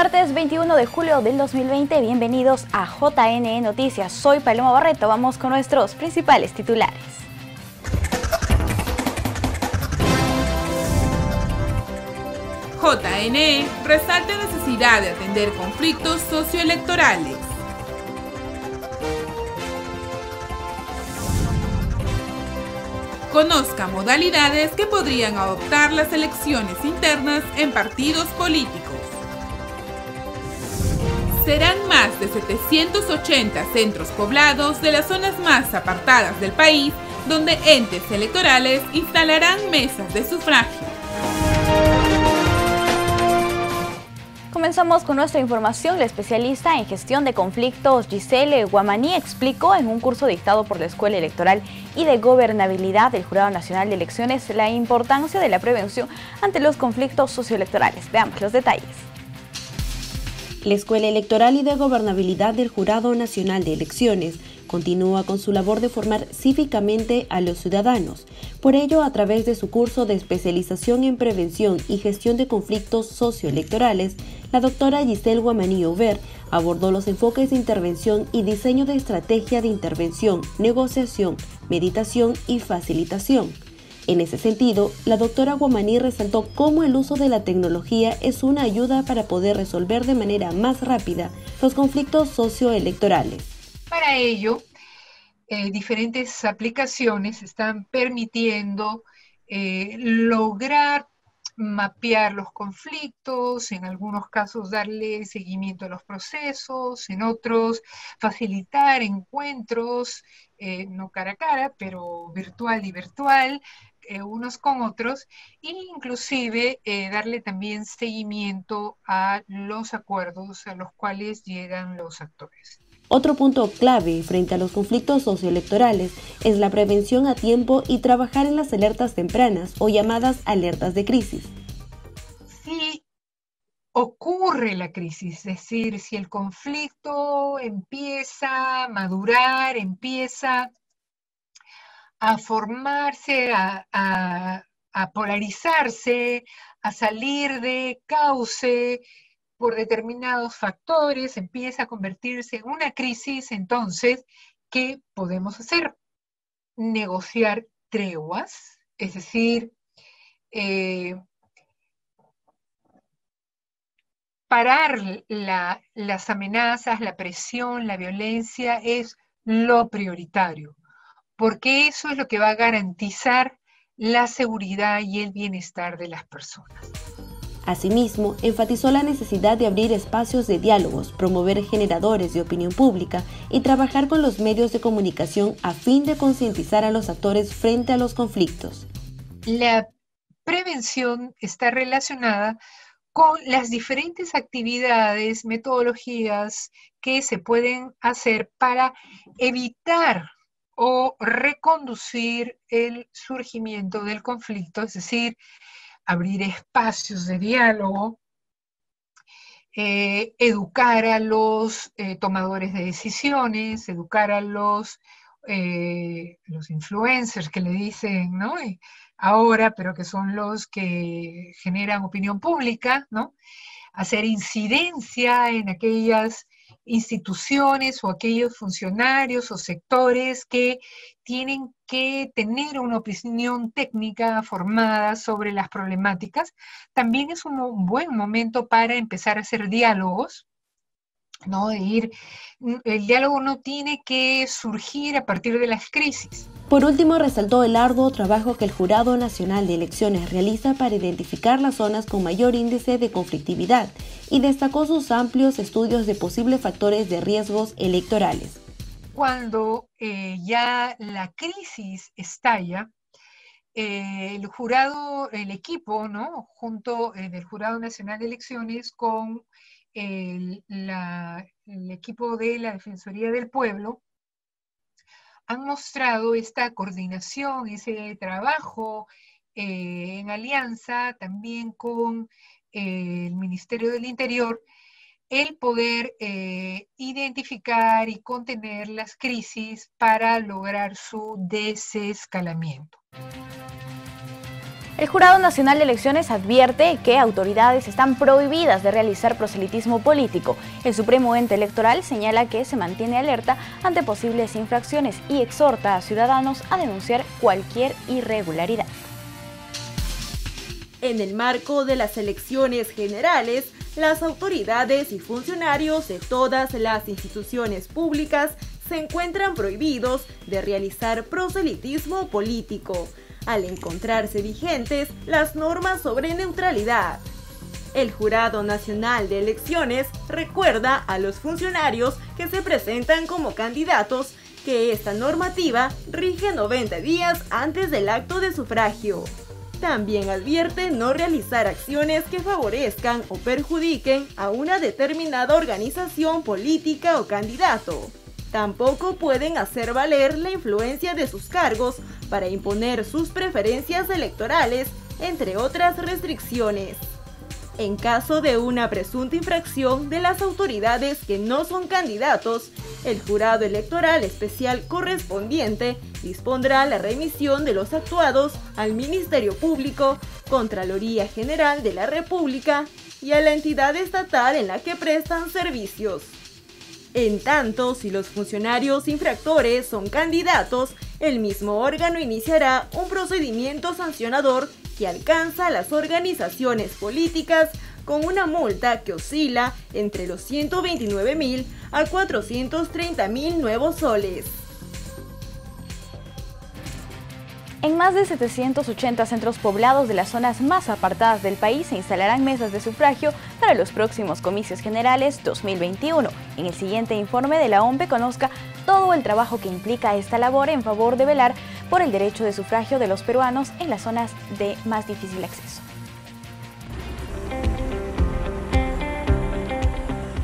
martes 21 de julio del 2020, bienvenidos a JNE Noticias. Soy Paloma Barreto, vamos con nuestros principales titulares. JNE resalta necesidad de atender conflictos socioelectorales. Conozca modalidades que podrían adoptar las elecciones internas en partidos políticos. Serán más de 780 centros poblados de las zonas más apartadas del país, donde entes electorales instalarán mesas de sufragio. Comenzamos con nuestra información. La especialista en gestión de conflictos Giselle Guamaní explicó en un curso dictado por la Escuela Electoral y de Gobernabilidad del Jurado Nacional de Elecciones la importancia de la prevención ante los conflictos socioelectorales. Veamos los detalles. La Escuela Electoral y de Gobernabilidad del Jurado Nacional de Elecciones continúa con su labor de formar cívicamente a los ciudadanos. Por ello, a través de su curso de especialización en prevención y gestión de conflictos socioelectorales, la doctora Giselle Guamaní Over abordó los enfoques de intervención y diseño de estrategia de intervención, negociación, meditación y facilitación. En ese sentido, la doctora Guamaní resaltó cómo el uso de la tecnología es una ayuda para poder resolver de manera más rápida los conflictos socioelectorales. Para ello, diferentes aplicaciones están permitiendo lograr mapear los conflictos, en algunos casos darle seguimiento a los procesos, en otros facilitar encuentros, no cara a cara, pero virtual y virtual, unos con otros, e inclusive darle también seguimiento a los acuerdos a los cuales llegan los actores. Otro punto clave frente a los conflictos socioelectorales es la prevención a tiempo y trabajar en las alertas tempranas o llamadas alertas de crisis. Si ocurre la crisis, es decir, si el conflicto empieza a madurar, empieza a formarse, a polarizarse, a salir de cauce, por determinados factores, empieza a convertirse en una crisis, entonces, ¿qué podemos hacer? Negociar treguas, es decir, parar las amenazas, la presión, la violencia es lo prioritario, porque eso es lo que va a garantizar la seguridad y el bienestar de las personas. Asimismo, enfatizó la necesidad de abrir espacios de diálogos, promover generadores de opinión pública y trabajar con los medios de comunicación a fin de concientizar a los actores frente a los conflictos. La prevención está relacionada con las diferentes actividades, metodologías que se pueden hacer para evitar o reconducir el surgimiento del conflicto, es decir, abrir espacios de diálogo, educar a los tomadores de decisiones, educar a los influencers que le dicen, ¿no? Ahora, pero que son los que generan opinión pública, ¿no? Hacer incidencia en aquellas instituciones o aquellos funcionarios o sectores que tienen que tener una opinión técnica formada sobre las problemáticas. También es un buen momento para empezar a hacer diálogos, ¿no? El diálogo no tiene que surgir a partir de las crisis. Por último, resaltó el arduo trabajo que el Jurado Nacional de Elecciones realiza para identificar las zonas con mayor índice de conflictividad y destacó sus amplios estudios de posibles factores de riesgos electorales. Cuando ya la crisis estalla, el jurado, el equipo, ¿no? Junto del Jurado Nacional de Elecciones con el equipo de la Defensoría del Pueblo, han mostrado esta coordinación, ese trabajo en alianza también con el Ministerio del Interior, el poder identificar y contener las crisis para lograr su desescalamiento. El Jurado Nacional de Elecciones advierte que autoridades están prohibidas de realizar proselitismo político. El Supremo Ente Electoral señala que se mantiene alerta ante posibles infracciones y exhorta a ciudadanos a denunciar cualquier irregularidad. En el marco de las elecciones generales, las autoridades y funcionarios de todas las instituciones públicas se encuentran prohibidos de realizar proselitismo político, al encontrarse vigentes las normas sobre neutralidad. El Jurado Nacional de Elecciones recuerda a los funcionarios que se presentan como candidatos que esta normativa rige 90 días antes del acto de sufragio. También advierte no realizar acciones que favorezcan o perjudiquen a una determinada organización política o candidato. Tampoco pueden hacer valer la influencia de sus cargos para imponer sus preferencias electorales, entre otras restricciones. En caso de una presunta infracción de las autoridades que no son candidatos, el Jurado Electoral Especial correspondiente dispondrá la remisión de los actuados al Ministerio Público, Contraloría General de la República y a la entidad estatal en la que prestan servicios. En tanto, si los funcionarios infractores son candidatos, el mismo órgano iniciará un procedimiento sancionador que alcanza a las organizaciones políticas con una multa que oscila entre los 129.000 a 430.000 nuevos soles. En más de 780 centros poblados de las zonas más apartadas del país se instalarán mesas de sufragio para los próximos comicios generales 2021. En el siguiente informe de la OMPE conozca todo el trabajo que implica esta labor en favor de velar por el derecho de sufragio de los peruanos en las zonas de más difícil acceso.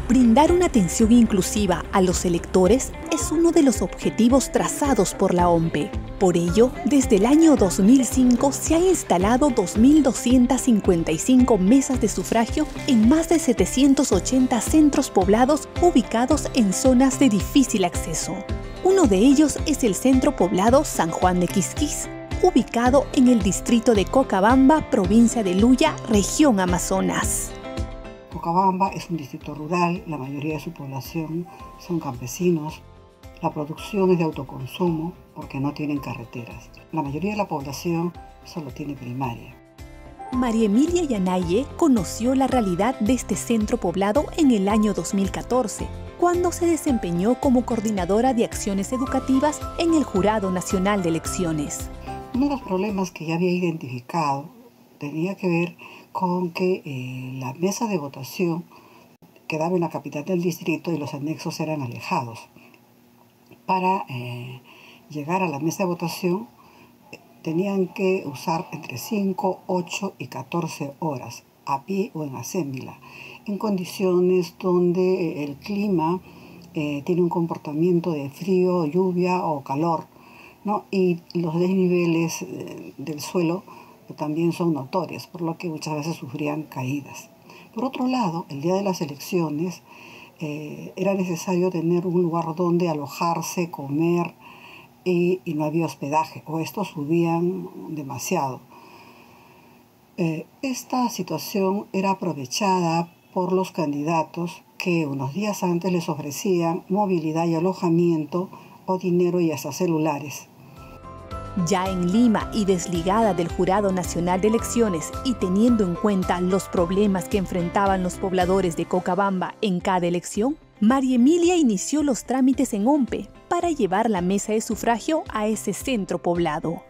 Brindar una atención inclusiva a los electores es uno de los objetivos trazados por la OMPE. Por ello, desde el año 2005 se han instalado 2.255 mesas de sufragio en más de 780 centros poblados ubicados en zonas de difícil acceso. Uno de ellos es el centro poblado San Juan de Quisquis, ubicado en el distrito de Cochabamba, provincia de Luya, región Amazonas. Cochabamba es un distrito rural, la mayoría de su población son campesinos. La producción es de autoconsumo porque no tienen carreteras. La mayoría de la población solo tiene primaria. María Emilia Yanaye conoció la realidad de este centro poblado en el año 2014, cuando se desempeñó como coordinadora de acciones educativas en el Jurado Nacional de Elecciones. Uno de los problemas que ya había identificado tenía que ver con que la mesa de votación quedaba en la capital del distrito y los anexos eran alejados. Para llegar a la mesa de votación tenían que usar entre 5, 8 y 14 horas a pie o en acémila, en condiciones donde el clima tiene un comportamiento de frío, lluvia o calor, ¿no? Y los desniveles del suelo también son notorios, por lo que muchas veces sufrían caídas. Por otro lado, el día de las elecciones era necesario tener un lugar donde alojarse, comer y no había hospedaje, o estos subían demasiado. Esta situación era aprovechada por los candidatos que unos días antes les ofrecían movilidad y alojamiento o dinero y hasta celulares. Ya en Lima y desligada del Jurado Nacional de Elecciones y teniendo en cuenta los problemas que enfrentaban los pobladores de Cochabamba en cada elección, María Emilia inició los trámites en OMPE para llevar la mesa de sufragio a ese centro poblado.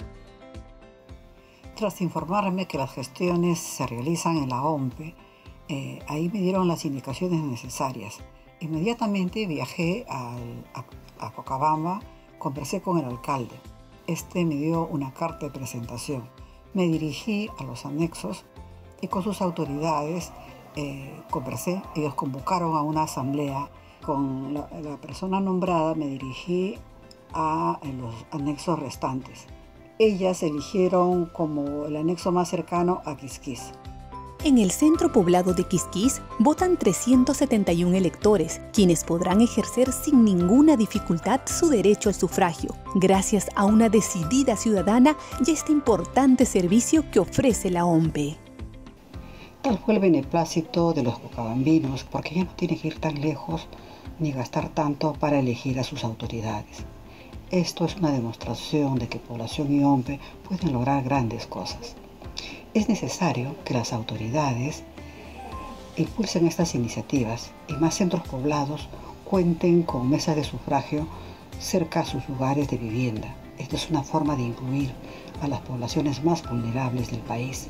Tras informarme que las gestiones se realizan en la OMPE, ahí me dieron las indicaciones necesarias. Inmediatamente viajé a Cochabamba, conversé con el alcalde. Este me dio una carta de presentación. Me dirigí a los anexos y con sus autoridades conversé. Ellos convocaron a una asamblea. Con la persona nombrada me dirigí a los anexos restantes. Ellas eligieron como el anexo más cercano a Quisquis. En el centro poblado de Quisquís votan 371 electores, quienes podrán ejercer sin ninguna dificultad su derecho al sufragio, gracias a una decidida ciudadana y este importante servicio que ofrece la OMPE. Tal fue el beneplácito de los cochabambinos, porque ya no tienen que ir tan lejos ni gastar tanto para elegir a sus autoridades. Esto es una demostración de que población y OMPE pueden lograr grandes cosas. Es necesario que las autoridades impulsen estas iniciativas y más centros poblados cuenten con mesas de sufragio cerca a sus lugares de vivienda. Esto es una forma de incluir a las poblaciones más vulnerables del país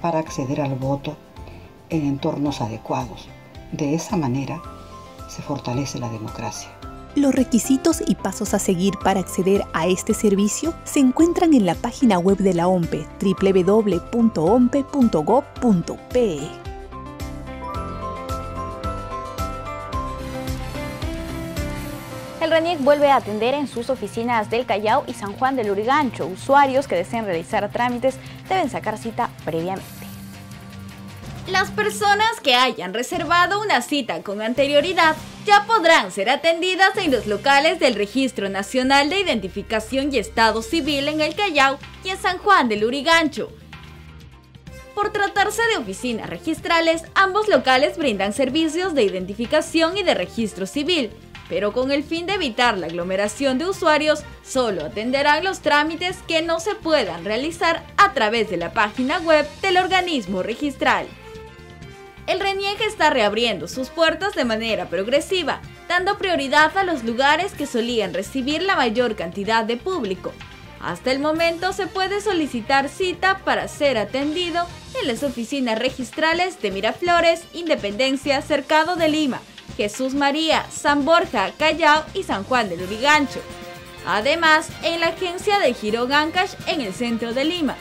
para acceder al voto en entornos adecuados. De esa manera se fortalece la democracia. Los requisitos y pasos a seguir para acceder a este servicio se encuentran en la página web de la OMPE, www.ompe.gov.pe. El RENIEC vuelve a atender en sus oficinas del Callao y San Juan del Lurigancho. Usuarios que deseen realizar trámites deben sacar cita previamente. Las personas que hayan reservado una cita con anterioridad ya podrán ser atendidas en los locales del Registro Nacional de Identificación y Estado Civil en el Callao y en San Juan del Lurigancho. Por tratarse de oficinas registrales, ambos locales brindan servicios de identificación y de registro civil, pero con el fin de evitar la aglomeración de usuarios, solo atenderán los trámites que no se puedan realizar a través de la página web del organismo registral. El RENIEC está reabriendo sus puertas de manera progresiva, dando prioridad a los lugares que solían recibir la mayor cantidad de público. Hasta el momento se puede solicitar cita para ser atendido en las oficinas registrales de Miraflores, Independencia, Cercado de Lima, Jesús María, San Borja, Callao y San Juan del Lurigancho. Además, en la agencia de Girón Ancash en el centro de Lima,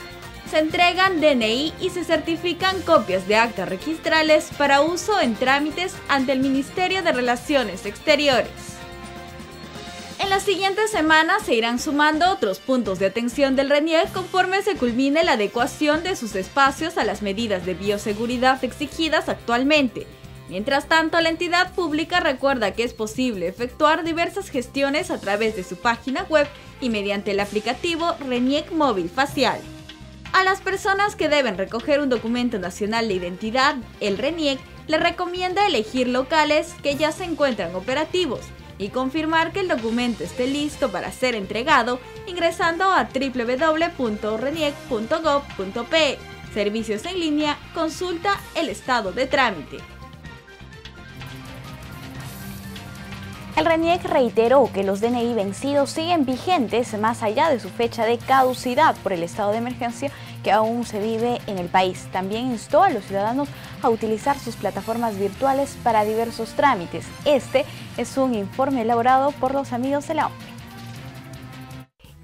se entregan DNI y se certifican copias de actas registrales para uso en trámites ante el Ministerio de Relaciones Exteriores. En las siguientes semanas se irán sumando otros puntos de atención del RENIEC conforme se culmine la adecuación de sus espacios a las medidas de bioseguridad exigidas actualmente. Mientras tanto, la entidad pública recuerda que es posible efectuar diversas gestiones a través de su página web y mediante el aplicativo RENIEC Móvil Facial. A las personas que deben recoger un documento nacional de identidad, el RENIEC le recomienda elegir locales que ya se encuentran operativos y confirmar que el documento esté listo para ser entregado ingresando a www.reniec.gov.pe. Servicios en línea, consulta el estado de trámite. El RENIEC reiteró que los DNI vencidos siguen vigentes más allá de su fecha de caducidad por el estado de emergencia que aún se vive en el país. También instó a los ciudadanos a utilizar sus plataformas virtuales para diversos trámites. Este es un informe elaborado por los amigos de la OMPE.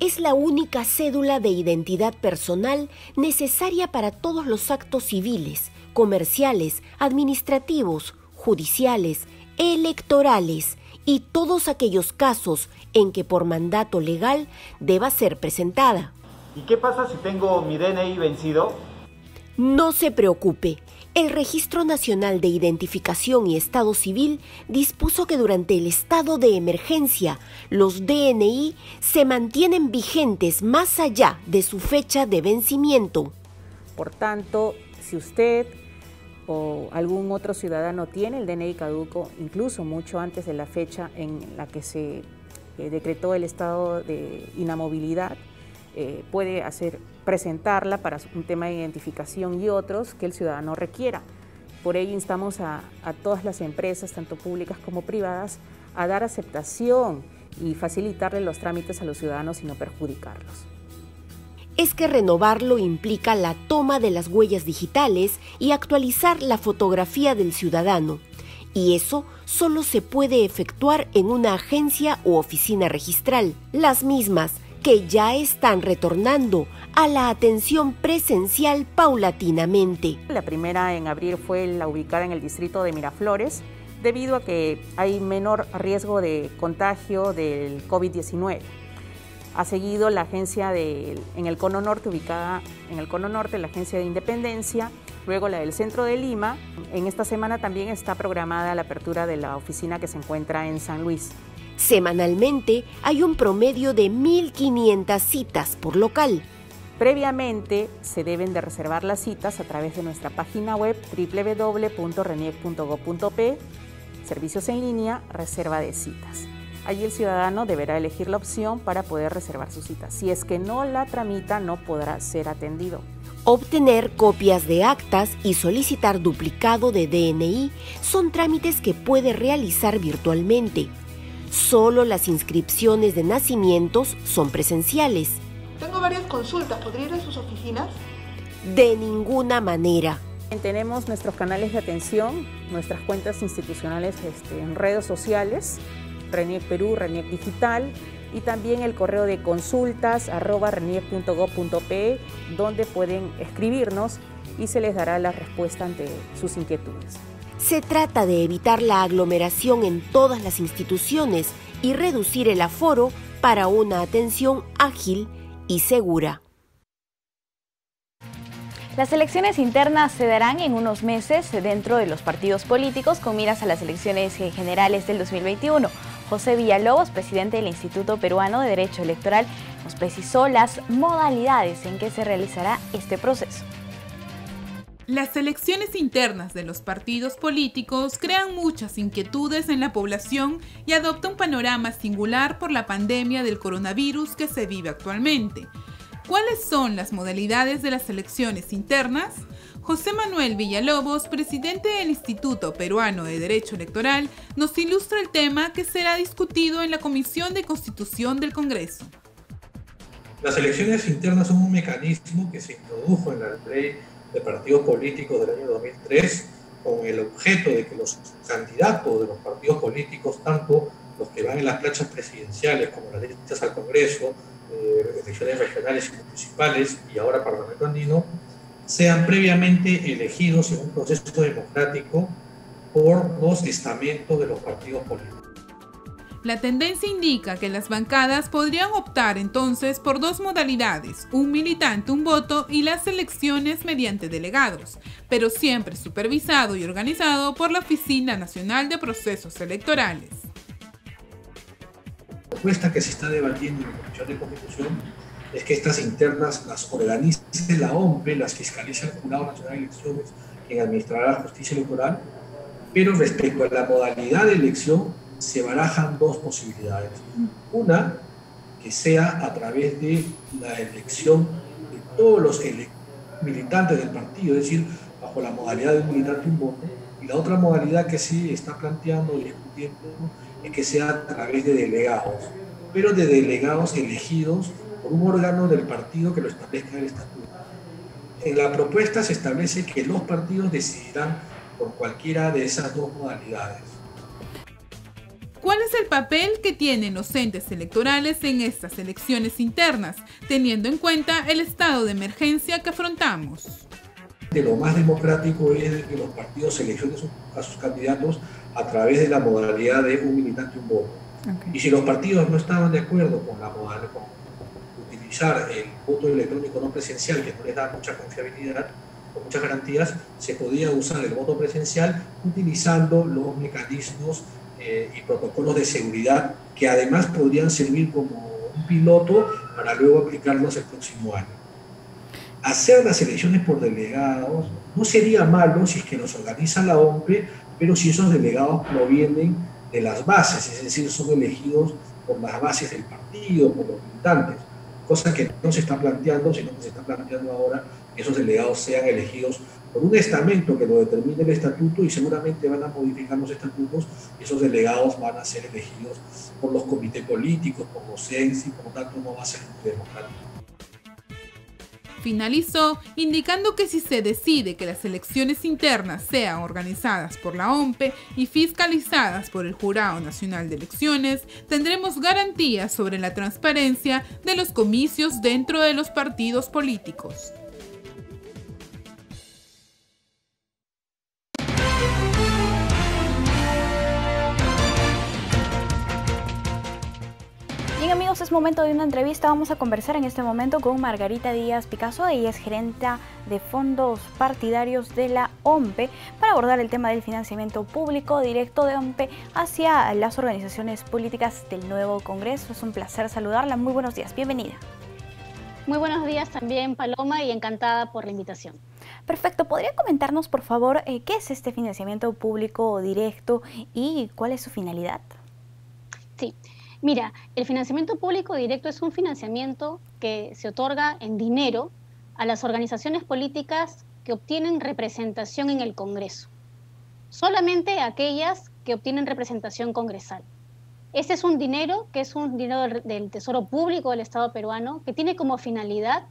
Es la única cédula de identidad personal necesaria para todos los actos civiles, comerciales, administrativos, judiciales, electorales y todos aquellos casos en que por mandato legal deba ser presentada. ¿Y qué pasa si tengo mi DNI vencido? No se preocupe. El Registro Nacional de Identificación y Estado Civil dispuso que durante el estado de emergencia los DNI se mantienen vigentes más allá de su fecha de vencimiento. Por tanto, si usted o algún otro ciudadano tiene el DNI caduco, incluso mucho antes de la fecha en la que se decretó el estado de inamovilidad, puede presentarla para un tema de identificación y otros que el ciudadano requiera. Por ello instamos a todas las empresas, tanto públicas como privadas, a dar aceptación y facilitarle los trámites a los ciudadanos y no perjudicarlos. Es que renovarlo implica la toma de las huellas digitales y actualizar la fotografía del ciudadano. Y eso solo se puede efectuar en una agencia u oficina registral, las mismas que ya están retornando a la atención presencial paulatinamente. La primera en abrir fue la ubicada en el distrito de Miraflores, debido a que hay menor riesgo de contagio del COVID-19. Ha seguido la agencia en el Cono Norte, ubicada en el Cono Norte, la agencia de Independencia, luego la del centro de Lima. En esta semana también está programada la apertura de la oficina que se encuentra en San Luis. Semanalmente hay un promedio de 1.500 citas por local. Previamente se deben de reservar las citas a través de nuestra página web www.reniec.gov.p, servicios en línea, reserva de citas. Allí el ciudadano deberá elegir la opción para poder reservar su cita. Si es que no la tramita, no podrá ser atendido. Obtener copias de actas y solicitar duplicado de DNI son trámites que puede realizar virtualmente. Solo las inscripciones de nacimientos son presenciales. Tengo varias consultas, ¿podría ir a sus oficinas? De ninguna manera. Tenemos nuestros canales de atención, nuestras cuentas institucionales en redes sociales, RENIEC Perú, RENIEC Digital, y también el correo de consultas@reniec.gov.pe, donde pueden escribirnos y se les dará la respuesta ante sus inquietudes. Se trata de evitar la aglomeración en todas las instituciones y reducir el aforo para una atención ágil y segura. Las elecciones internas se darán en unos meses dentro de los partidos políticos con miras a las elecciones generales del 2021. José Villalobos, presidente del Instituto Peruano de Derecho Electoral, nos precisó las modalidades en que se realizará este proceso. Las elecciones internas de los partidos políticos crean muchas inquietudes en la población y adopta un panorama singular por la pandemia del coronavirus que se vive actualmente. ¿Cuáles son las modalidades de las elecciones internas? José Manuel Villalobos, presidente del Instituto Peruano de Derecho Electoral, nos ilustra el tema que será discutido en la Comisión de Constitución del Congreso. Las elecciones internas son un mecanismo que se introdujo en la ley de partidos políticos del año 2003 con el objeto de que los candidatos de los partidos políticos, tanto los que van en las planchas presidenciales como las listas al Congreso, elecciones regionales y municipales y ahora Parlamento Andino, sean previamente elegidos en un proceso democrático por los estamentos de los partidos políticos. La tendencia indica que las bancadas podrían optar entonces por dos modalidades, un militante, un voto y las elecciones mediante delegados, pero siempre supervisado y organizado por la Oficina Nacional de Procesos Electorales. La propuesta que se está debatiendo en la Comisión de Constitución es que estas internas las organice la OMPE, las fiscaliza el Jurado Nacional de Elecciones, quien administrará la justicia electoral, pero respecto a la modalidad de elección se barajan dos posibilidades. Una, que sea a través de la elección de todos los militantes del partido, es decir, bajo la modalidad de un militante un voto, y la otra modalidad que se está planteando y discutiendo es que sea a través de delegados, pero de delegados elegidos por un órgano del partido que lo establezca el estatuto. En la propuesta se establece que los partidos decidirán por cualquiera de esas dos modalidades. ¿Cuál es el papel que tienen los entes electorales en estas elecciones internas, teniendo en cuenta el estado de emergencia que afrontamos? Lo más democrático es que los partidos seleccionen a sus candidatos a través de la modalidad de un militante un voto. Okay. Y si los partidos no estaban de acuerdo con la modalidad, con utilizar el voto electrónico no presencial, que no les da mucha confiabilidad o muchas garantías, se podía usar el voto presencial utilizando los mecanismos y protocolos de seguridad que además podrían servir como un piloto para luego aplicarlos el próximo año. Hacer las elecciones por delegados no sería malo si es que los organiza la OMPE, pero si esos delegados provienen de las bases, es decir, son elegidos por las bases del partido, por los militantes, cosa que no se está planteando, sino que se está planteando ahora que esos delegados sean elegidos por un estamento que lo determine el estatuto y seguramente van a modificar los estatutos y esos delegados van a ser elegidos por los comités políticos, por los CENS y por lo tanto no va a ser democrático. Finalizó indicando que si se decide que las elecciones internas sean organizadas por la OMPE y fiscalizadas por el Jurado Nacional de Elecciones, tendremos garantías sobre la transparencia de los comicios dentro de los partidos políticos. Bien amigos, Amigos, es momento de una entrevista. Vamos a conversar en este momento con Margarita Díaz Picasso. Ella es gerenta de fondos partidarios de la OMPE para abordar el tema del financiamiento público directo de OMPE hacia las organizaciones políticas del nuevo Congreso. Es un placer saludarla. Muy buenos días. Bienvenida. Muy buenos días también, Paloma, y encantada por la invitación. Perfecto. ¿Podría comentarnos, por favor, qué es este financiamiento público directo y cuál es su finalidad? Sí. Mira, el financiamiento público directo es un financiamiento que se otorga en dinero a las organizaciones políticas que obtienen representación en el Congreso. Solamente aquellas que obtienen representación congresal. Este es un dinero que es un dinero del Tesoro Público del Estado peruano que tiene como finalidad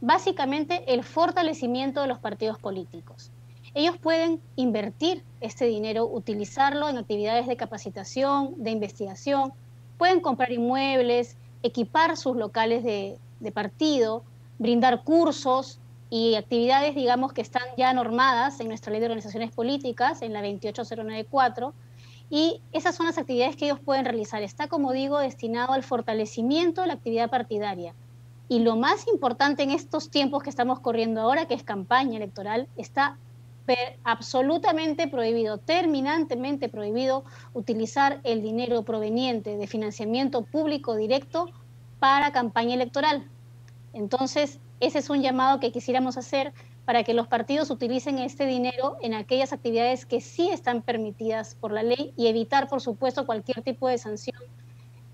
básicamente el fortalecimiento de los partidos políticos. Ellos pueden invertir este dinero, utilizarlo en actividades de capacitación, de investigación, pueden comprar inmuebles, equipar sus locales de partido, brindar cursos y actividades, digamos, que están ya normadas en nuestra ley de organizaciones políticas, en la 28094, y esas son las actividades que ellos pueden realizar. Está, como digo, destinado al fortalecimiento de la actividad partidaria. Y lo más importante en estos tiempos que estamos corriendo ahora, que es campaña electoral, está absolutamente prohibido, terminantemente prohibido utilizar el dinero proveniente de financiamiento público directo para campaña electoral. Entonces, ese es un llamado que quisiéramos hacer para que los partidos utilicen este dinero en aquellas actividades que sí están permitidas por la ley y evitar, por supuesto, cualquier tipo de sanción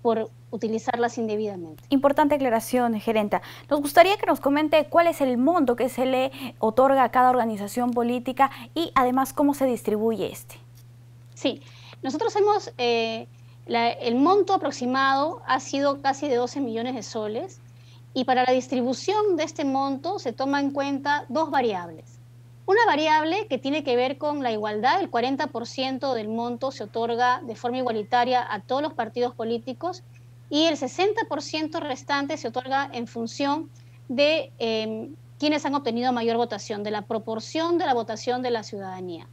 por utilizarlas indebidamente. Importante aclaración, gerenta. Nos gustaría que nos comente cuál es el monto que se le otorga a cada organización política y además cómo se distribuye este. Sí, nosotros hemos, el monto aproximado ha sido casi de 12 millones de soles y para la distribución de este monto se toma en cuenta dos variables. Una variable que tiene que ver con la igualdad, el 40% del monto se otorga de forma igualitaria a todos los partidos políticos y el 60% restante se otorga en función de quienes han obtenido mayor votación, de la proporción de la votación de la ciudadanía.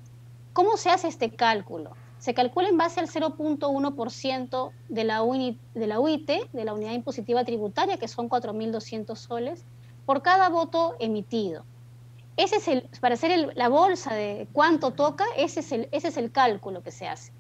¿Cómo se hace este cálculo? Se calcula en base al 0.1% de la UIT, de la Unidad Impositiva Tributaria, que son 4.200 soles, por cada voto emitido. Ese es para hacer la bolsa de cuánto toca, ese es el cálculo que se hace.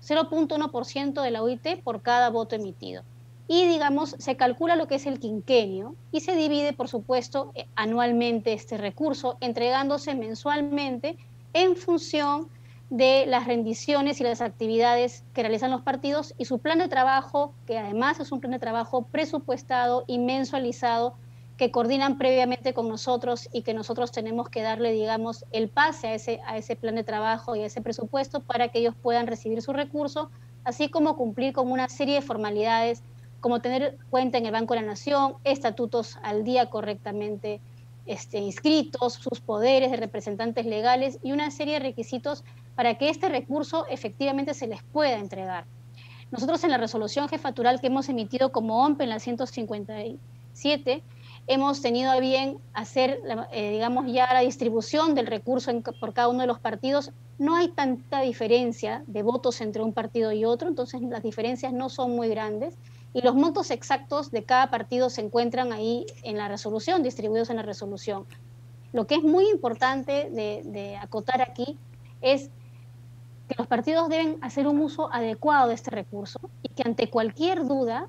0.1% de la UIT por cada voto emitido. Y, digamos, se calcula lo que es el quinquenio y se divide, por supuesto, anualmente este recurso, entregándose mensualmente en función de las rendiciones y las actividades que realizan los partidos y su plan de trabajo, que además es un plan de trabajo presupuestado y mensualizado, que coordinan previamente con nosotros y que nosotros tenemos que darle, digamos, el pase a ese plan de trabajo y a ese presupuesto para que ellos puedan recibir su recurso, así como cumplir con una serie de formalidades, como tener cuenta en el Banco de la Nación, estatutos al día correctamente inscritos, sus poderes de representantes legales y una serie de requisitos para que este recurso efectivamente se les pueda entregar. Nosotros en la resolución jefatural que hemos emitido como OMPE en la 157, hemos tenido a bien hacer, digamos, ya la distribución del recurso por cada uno de los partidos. No hay tanta diferencia de votos entre un partido y otro, entonces las diferencias no son muy grandes y los montos exactos de cada partido se encuentran ahí en la resolución, distribuidos en la resolución. Lo que es muy importante de acotar aquí es que los partidos deben hacer un uso adecuado de este recurso y que ante cualquier duda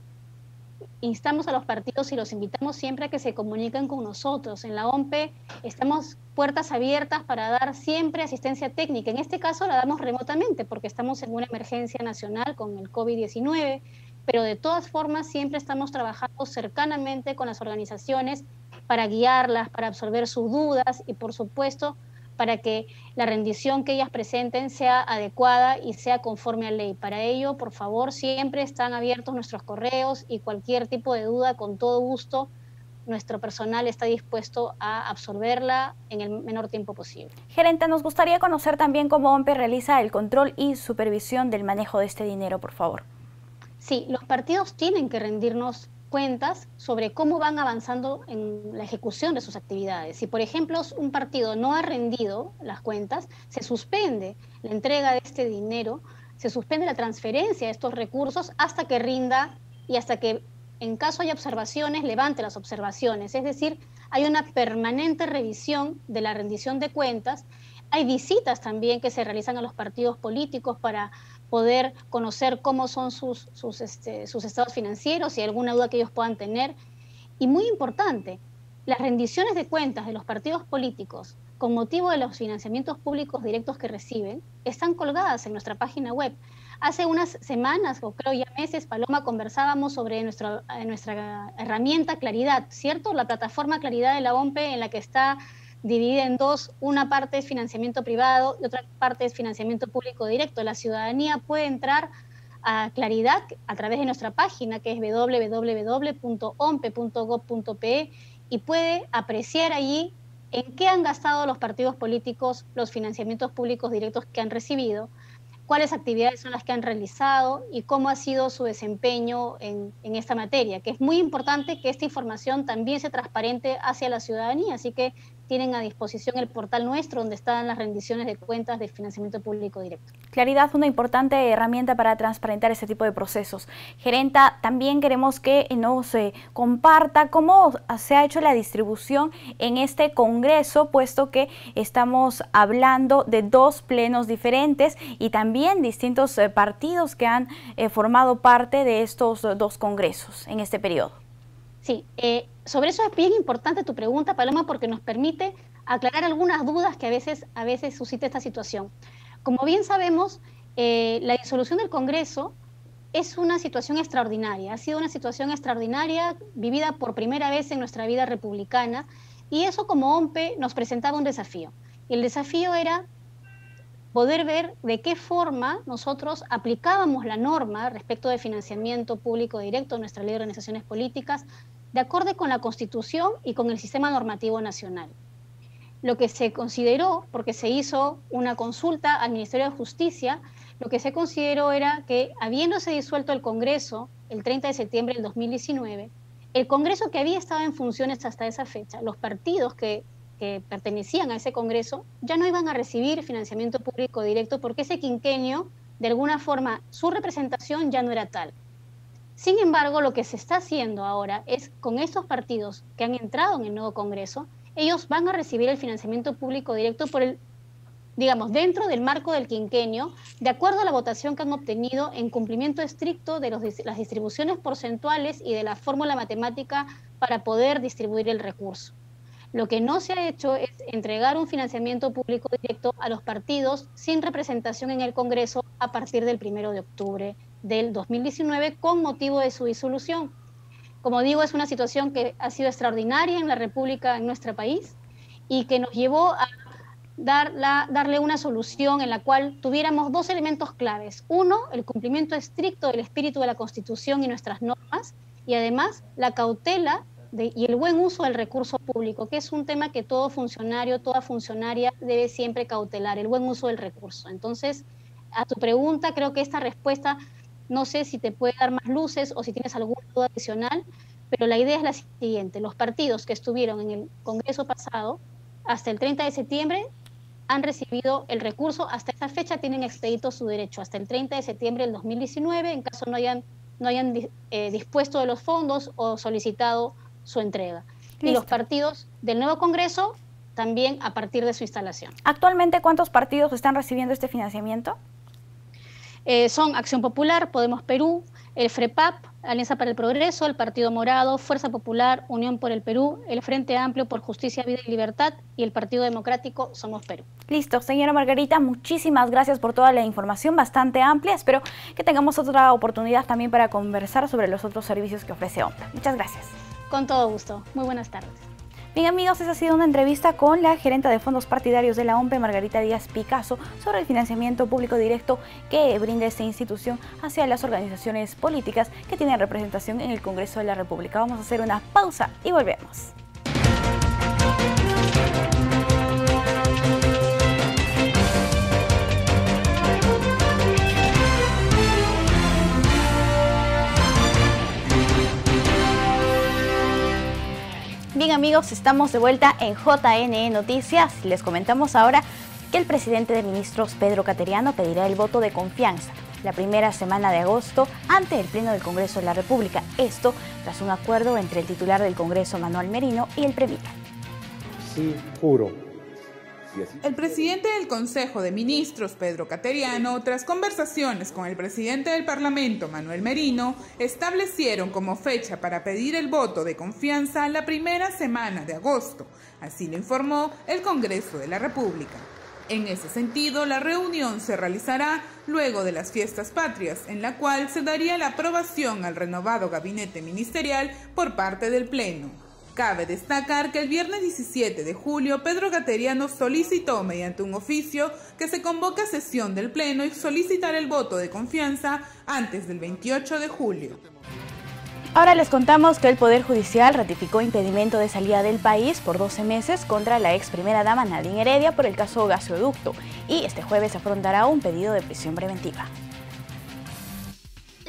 instamos a los partidos y los invitamos siempre a que se comuniquen con nosotros. En la OMPE estamos puertas abiertas para dar siempre asistencia técnica. En este caso la damos remotamente porque estamos en una emergencia nacional con el COVID-19, pero de todas formas siempre estamos trabajando cercanamente con las organizaciones para guiarlas, para absorber sus dudas y por supuesto para que la rendición que ellas presenten sea adecuada y sea conforme a ley. Para ello, por favor, siempre están abiertos nuestros correos y cualquier tipo de duda, con todo gusto, nuestro personal está dispuesto a absorberla en el menor tiempo posible. Gerenta, nos gustaría conocer también cómo OMPE realiza el control y supervisión del manejo de este dinero, por favor. Sí, los partidos tienen que rendirnos cuentas sobre cómo van avanzando en la ejecución de sus actividades. Si, por ejemplo, un partido no ha rendido las cuentas, se suspende la entrega de este dinero, se suspende la transferencia de estos recursos hasta que rinda y hasta que en caso haya observaciones, levante las observaciones. Es decir, hay una permanente revisión de la rendición de cuentas. Hay visitas también que se realizan a los partidos políticos para poder conocer cómo son sus estados financieros y alguna duda que ellos puedan tener. Y muy importante, las rendiciones de cuentas de los partidos políticos con motivo de los financiamientos públicos directos que reciben están colgadas en nuestra página web. Hace unas semanas, o creo ya meses, Paloma, conversábamos sobre nuestra herramienta Claridad, ¿cierto? La plataforma Claridad de la OMPE, en la que está dividida en dos, una parte es financiamiento privado y otra parte es financiamiento público directo. La ciudadanía puede entrar a Claridad a través de nuestra página, que es www.ompe.gov.pe, y puede apreciar allí en qué han gastado los partidos políticos los financiamientos públicos directos que han recibido, cuáles actividades son las que han realizado y cómo ha sido su desempeño en esta materia, que es muy importante que esta información también sea transparente hacia la ciudadanía, así que tienen a disposición el portal nuestro donde están las rendiciones de cuentas de financiamiento público directo. Claridad, una importante herramienta para transparentar este tipo de procesos. Gerenta, también queremos que nos comparta cómo se ha hecho la distribución en este Congreso, puesto que estamos hablando de dos plenos diferentes y también distintos partidos que han formado parte de estos dos congresos en este periodo. Sí, sobre eso es bien importante tu pregunta, Paloma, porque nos permite aclarar algunas dudas que a veces suscita esta situación. Como bien sabemos, la disolución del Congreso es una situación extraordinaria, ha sido una situación extraordinaria vivida por primera vez en nuestra vida republicana, y eso como OMPE nos presentaba un desafío. Y el desafío era poder ver de qué forma nosotros aplicábamos la norma respecto de financiamiento público directo en nuestra ley de organizaciones políticas, de acuerdo con la Constitución y con el sistema normativo nacional. Lo que se consideró, porque se hizo una consulta al Ministerio de Justicia, lo que se consideró era que, habiéndose disuelto el Congreso el 30 de septiembre del 2019, el Congreso que había estado en funciones hasta esa fecha, los partidos que pertenecían a ese Congreso, ya no iban a recibir financiamiento público directo porque ese quinquenio, de alguna forma, su representación ya no era tal. Sin embargo, lo que se está haciendo ahora es, con estos partidos que han entrado en el nuevo Congreso, ellos van a recibir el financiamiento público directo dentro del marco del quinquenio, de acuerdo a la votación que han obtenido en cumplimiento estricto de las distribuciones porcentuales y de la fórmula matemática para poder distribuir el recurso. Lo que no se ha hecho es entregar un financiamiento público directo a los partidos sin representación en el Congreso a partir del 1 de octubre del 2019 con motivo de su disolución. Como digo, es una situación que ha sido extraordinaria en la República, en nuestro país, y que nos llevó a darle una solución en la cual tuviéramos dos elementos claves. Uno, el cumplimiento estricto del espíritu de la Constitución y nuestras normas, y además la cautela y el buen uso del recurso público, que es un tema que todo funcionario, toda funcionaria debe siempre cautelar, el buen uso del recurso. Entonces, a tu pregunta, creo que esta respuesta, no sé si te puede dar más luces o si tienes alguna duda adicional, pero la idea es la siguiente: los partidos que estuvieron en el Congreso pasado, hasta el 30 de septiembre, han recibido el recurso, hasta esa fecha tienen expedito su derecho, hasta el 30 de septiembre del 2019, en caso no hayan dispuesto de los fondos o solicitado su entrega. Listo. Y los partidos del nuevo Congreso también a partir de su instalación. ¿Actualmente cuántos partidos están recibiendo este financiamiento? Son Acción Popular, Podemos Perú, el FREPAP, Alianza para el Progreso, el Partido Morado, Fuerza Popular, Unión por el Perú, el Frente Amplio por Justicia, Vida y Libertad y el Partido Democrático Somos Perú. Listo, señora Margarita, muchísimas gracias por toda la información bastante amplia. Espero que tengamos otra oportunidad también para conversar sobre los otros servicios que ofrece OMPE. Muchas gracias. Con todo gusto. Muy buenas tardes. Bien amigos, esa ha sido una entrevista con la gerenta de fondos partidarios de la OMPE, Margarita Díaz Picasso, sobre el financiamiento público directo que brinda esta institución hacia las organizaciones políticas que tienen representación en el Congreso de la República. Vamos a hacer una pausa y volvemos. Bien amigos, estamos de vuelta en JNE Noticias. Les comentamos ahora que el presidente de ministros, Pedro Cateriano, pedirá el voto de confianza la primera semana de agosto ante el Pleno del Congreso de la República. Esto tras un acuerdo entre el titular del Congreso, Manuel Merino, y el Premier. Sí, juro. El presidente del Consejo de Ministros, Pedro Cateriano, tras conversaciones con el presidente del Parlamento, Manuel Merino, establecieron como fecha para pedir el voto de confianza la primera semana de agosto. Así lo informó el Congreso de la República. En ese sentido, la reunión se realizará luego de las fiestas patrias, en la cual se daría la aprobación al renovado gabinete ministerial por parte del Pleno. Cabe destacar que el viernes 17 de julio, Pedro Cateriano solicitó mediante un oficio que se convoque a sesión del Pleno y solicitar el voto de confianza antes del 28 de julio. Ahora les contamos que el Poder Judicial ratificó impedimento de salida del país por 12 meses contra la ex primera dama Nadine Heredia por el caso Gasoducto, y este jueves afrontará un pedido de prisión preventiva.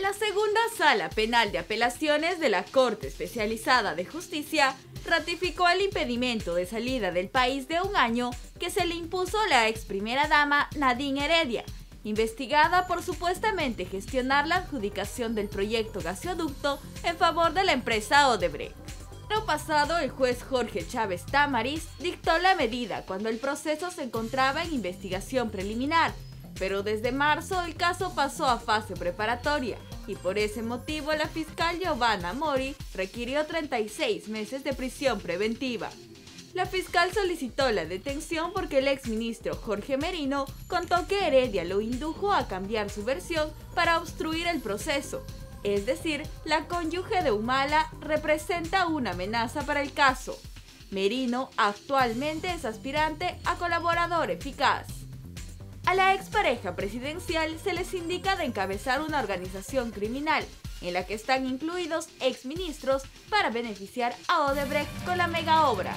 La segunda Sala Penal de Apelaciones de la Corte Especializada de Justicia ratificó el impedimento de salida del país de 1 año que se le impuso a la ex primera dama Nadine Heredia, investigada por supuestamente gestionar la adjudicación del proyecto Gasoducto en favor de la empresa Odebrecht. El año pasado, el juez Jorge Chávez Tamariz dictó la medida cuando el proceso se encontraba en investigación preliminar, pero desde marzo el caso pasó a fase preparatoria y por ese motivo la fiscal Giovanna Mori requirió 36 meses de prisión preventiva. La fiscal solicitó la detención porque el exministro Jorge Merino contó que Heredia lo indujo a cambiar su versión para obstruir el proceso. Es decir, la cónyuge de Humala representa una amenaza para el caso. Merino actualmente es aspirante a colaborador eficaz. A la expareja presidencial se les indica de encabezar una organización criminal en la que están incluidos exministros para beneficiar a Odebrecht con la mega obra.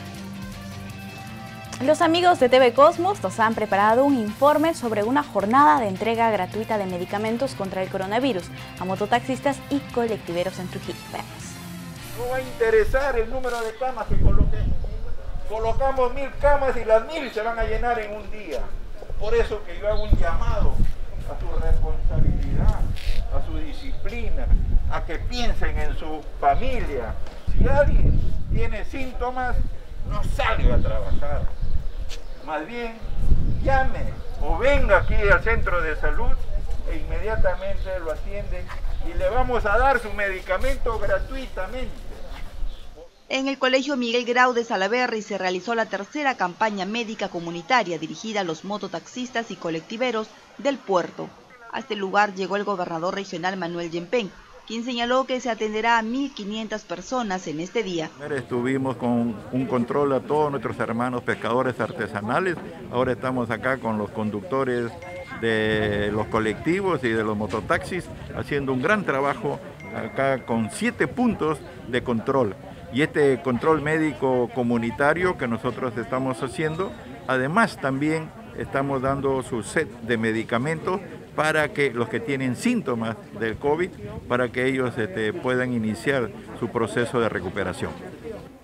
Los amigos de TV Cosmos nos han preparado un informe sobre una jornada de entrega gratuita de medicamentos contra el coronavirus a mototaxistas y colectiveros en Trujillo. Veamos. No va a interesar el número de camas que coloquemos. Colocamos 1000 camas y las 1000 se van a llenar en un día. Por eso que yo hago un llamado a su responsabilidad, a su disciplina, a que piensen en su familia. Si alguien tiene síntomas, no salga a trabajar. Más bien, llame o venga aquí al centro de salud e inmediatamente lo atienden y le vamos a dar su medicamento gratuitamente. En el Colegio Miguel Grau de Salaberry se realizó la tercera campaña médica comunitaria dirigida a los mototaxistas y colectiveros del puerto. A este lugar llegó el gobernador regional Manuel Yempén, quien señaló que se atenderá a 1.500 personas en este día. Estuvimos con un control a todos nuestros hermanos pescadores artesanales, ahora estamos acá con los conductores de los colectivos y de los mototaxis, haciendo un gran trabajo acá con 7 puntos de control. Y este control médico comunitario que nosotros estamos haciendo, además también estamos dando su set de medicamentos para que los que tienen síntomas del COVID, para que ellos puedan iniciar su proceso de recuperación.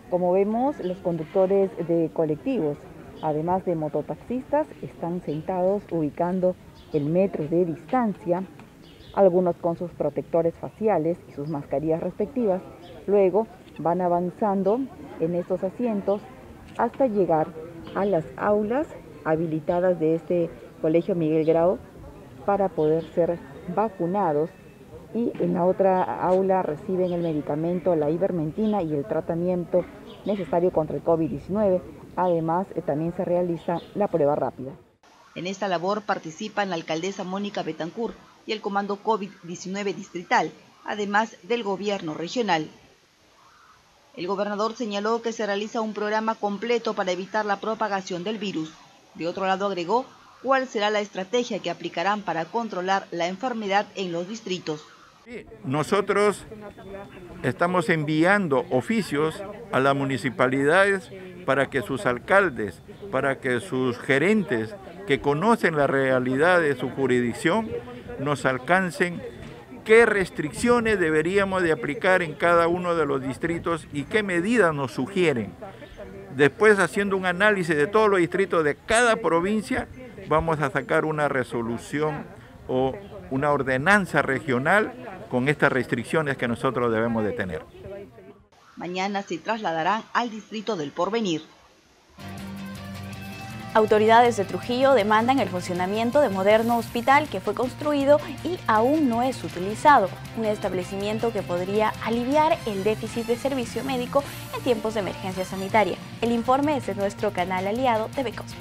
Como vemos, los conductores de colectivos, además de mototaxistas, están sentados ubicando el metro de distancia, algunos con sus protectores faciales y sus mascarillas respectivas. Luego van avanzando en estos asientos hasta llegar a las aulas habilitadas de este Colegio Miguel Grau para poder ser vacunados, y en la otra aula reciben el medicamento, la ivermectina y el tratamiento necesario contra el COVID-19. Además, también se realiza la prueba rápida. En esta labor participan la alcaldesa Mónica Betancur y el Comando COVID-19 distrital, además del gobierno regional. El gobernador señaló que se realiza un programa completo para evitar la propagación del virus. De otro lado agregó cuál será la estrategia que aplicarán para controlar la enfermedad en los distritos. Nosotros estamos enviando oficios a las municipalidades para que sus alcaldes, para que sus gerentes que conocen la realidad de su jurisdicción nos alcancen qué restricciones deberíamos de aplicar en cada uno de los distritos y qué medidas nos sugieren. Después, haciendo un análisis de todos los distritos de cada provincia, vamos a sacar una resolución o una ordenanza regional con estas restricciones que nosotros debemos de tener. Mañana se trasladarán al distrito del Porvenir. Autoridades de Trujillo demandan el funcionamiento de moderno hospital que fue construido y aún no es utilizado, un establecimiento que podría aliviar el déficit de servicio médico en tiempos de emergencia sanitaria. El informe es de nuestro canal aliado TV Cosmos.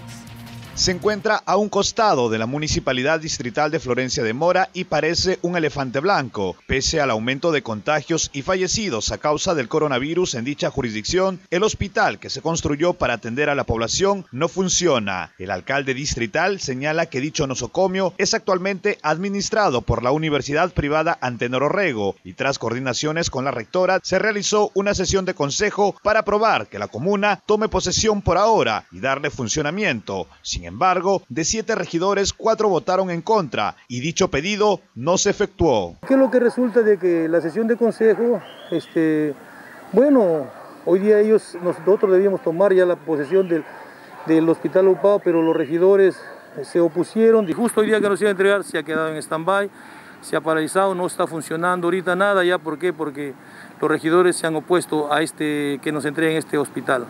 Se encuentra a un costado de la Municipalidad Distrital de Florencia de Mora y parece un elefante blanco. Pese al aumento de contagios y fallecidos a causa del coronavirus en dicha jurisdicción, el hospital que se construyó para atender a la población no funciona. El alcalde distrital señala que dicho nosocomio es actualmente administrado por la Universidad Privada Antenor Orrego y tras coordinaciones con la rectora se realizó una sesión de consejo para aprobar que la comuna tome posesión por ahora y darle funcionamiento. Sin embargo, de 7 regidores, 4 votaron en contra y dicho pedido no se efectuó. ¿Qué es lo que resulta de que la sesión de consejo, bueno, hoy día nosotros debíamos tomar ya la posesión del hospital Upao, pero los regidores se opusieron y justo hoy día que nos iba a entregar se ha quedado en stand-by, se ha paralizado, no está funcionando ahorita nada ya. ¿Por qué? Porque los regidores se han opuesto a que nos entreguen este hospital.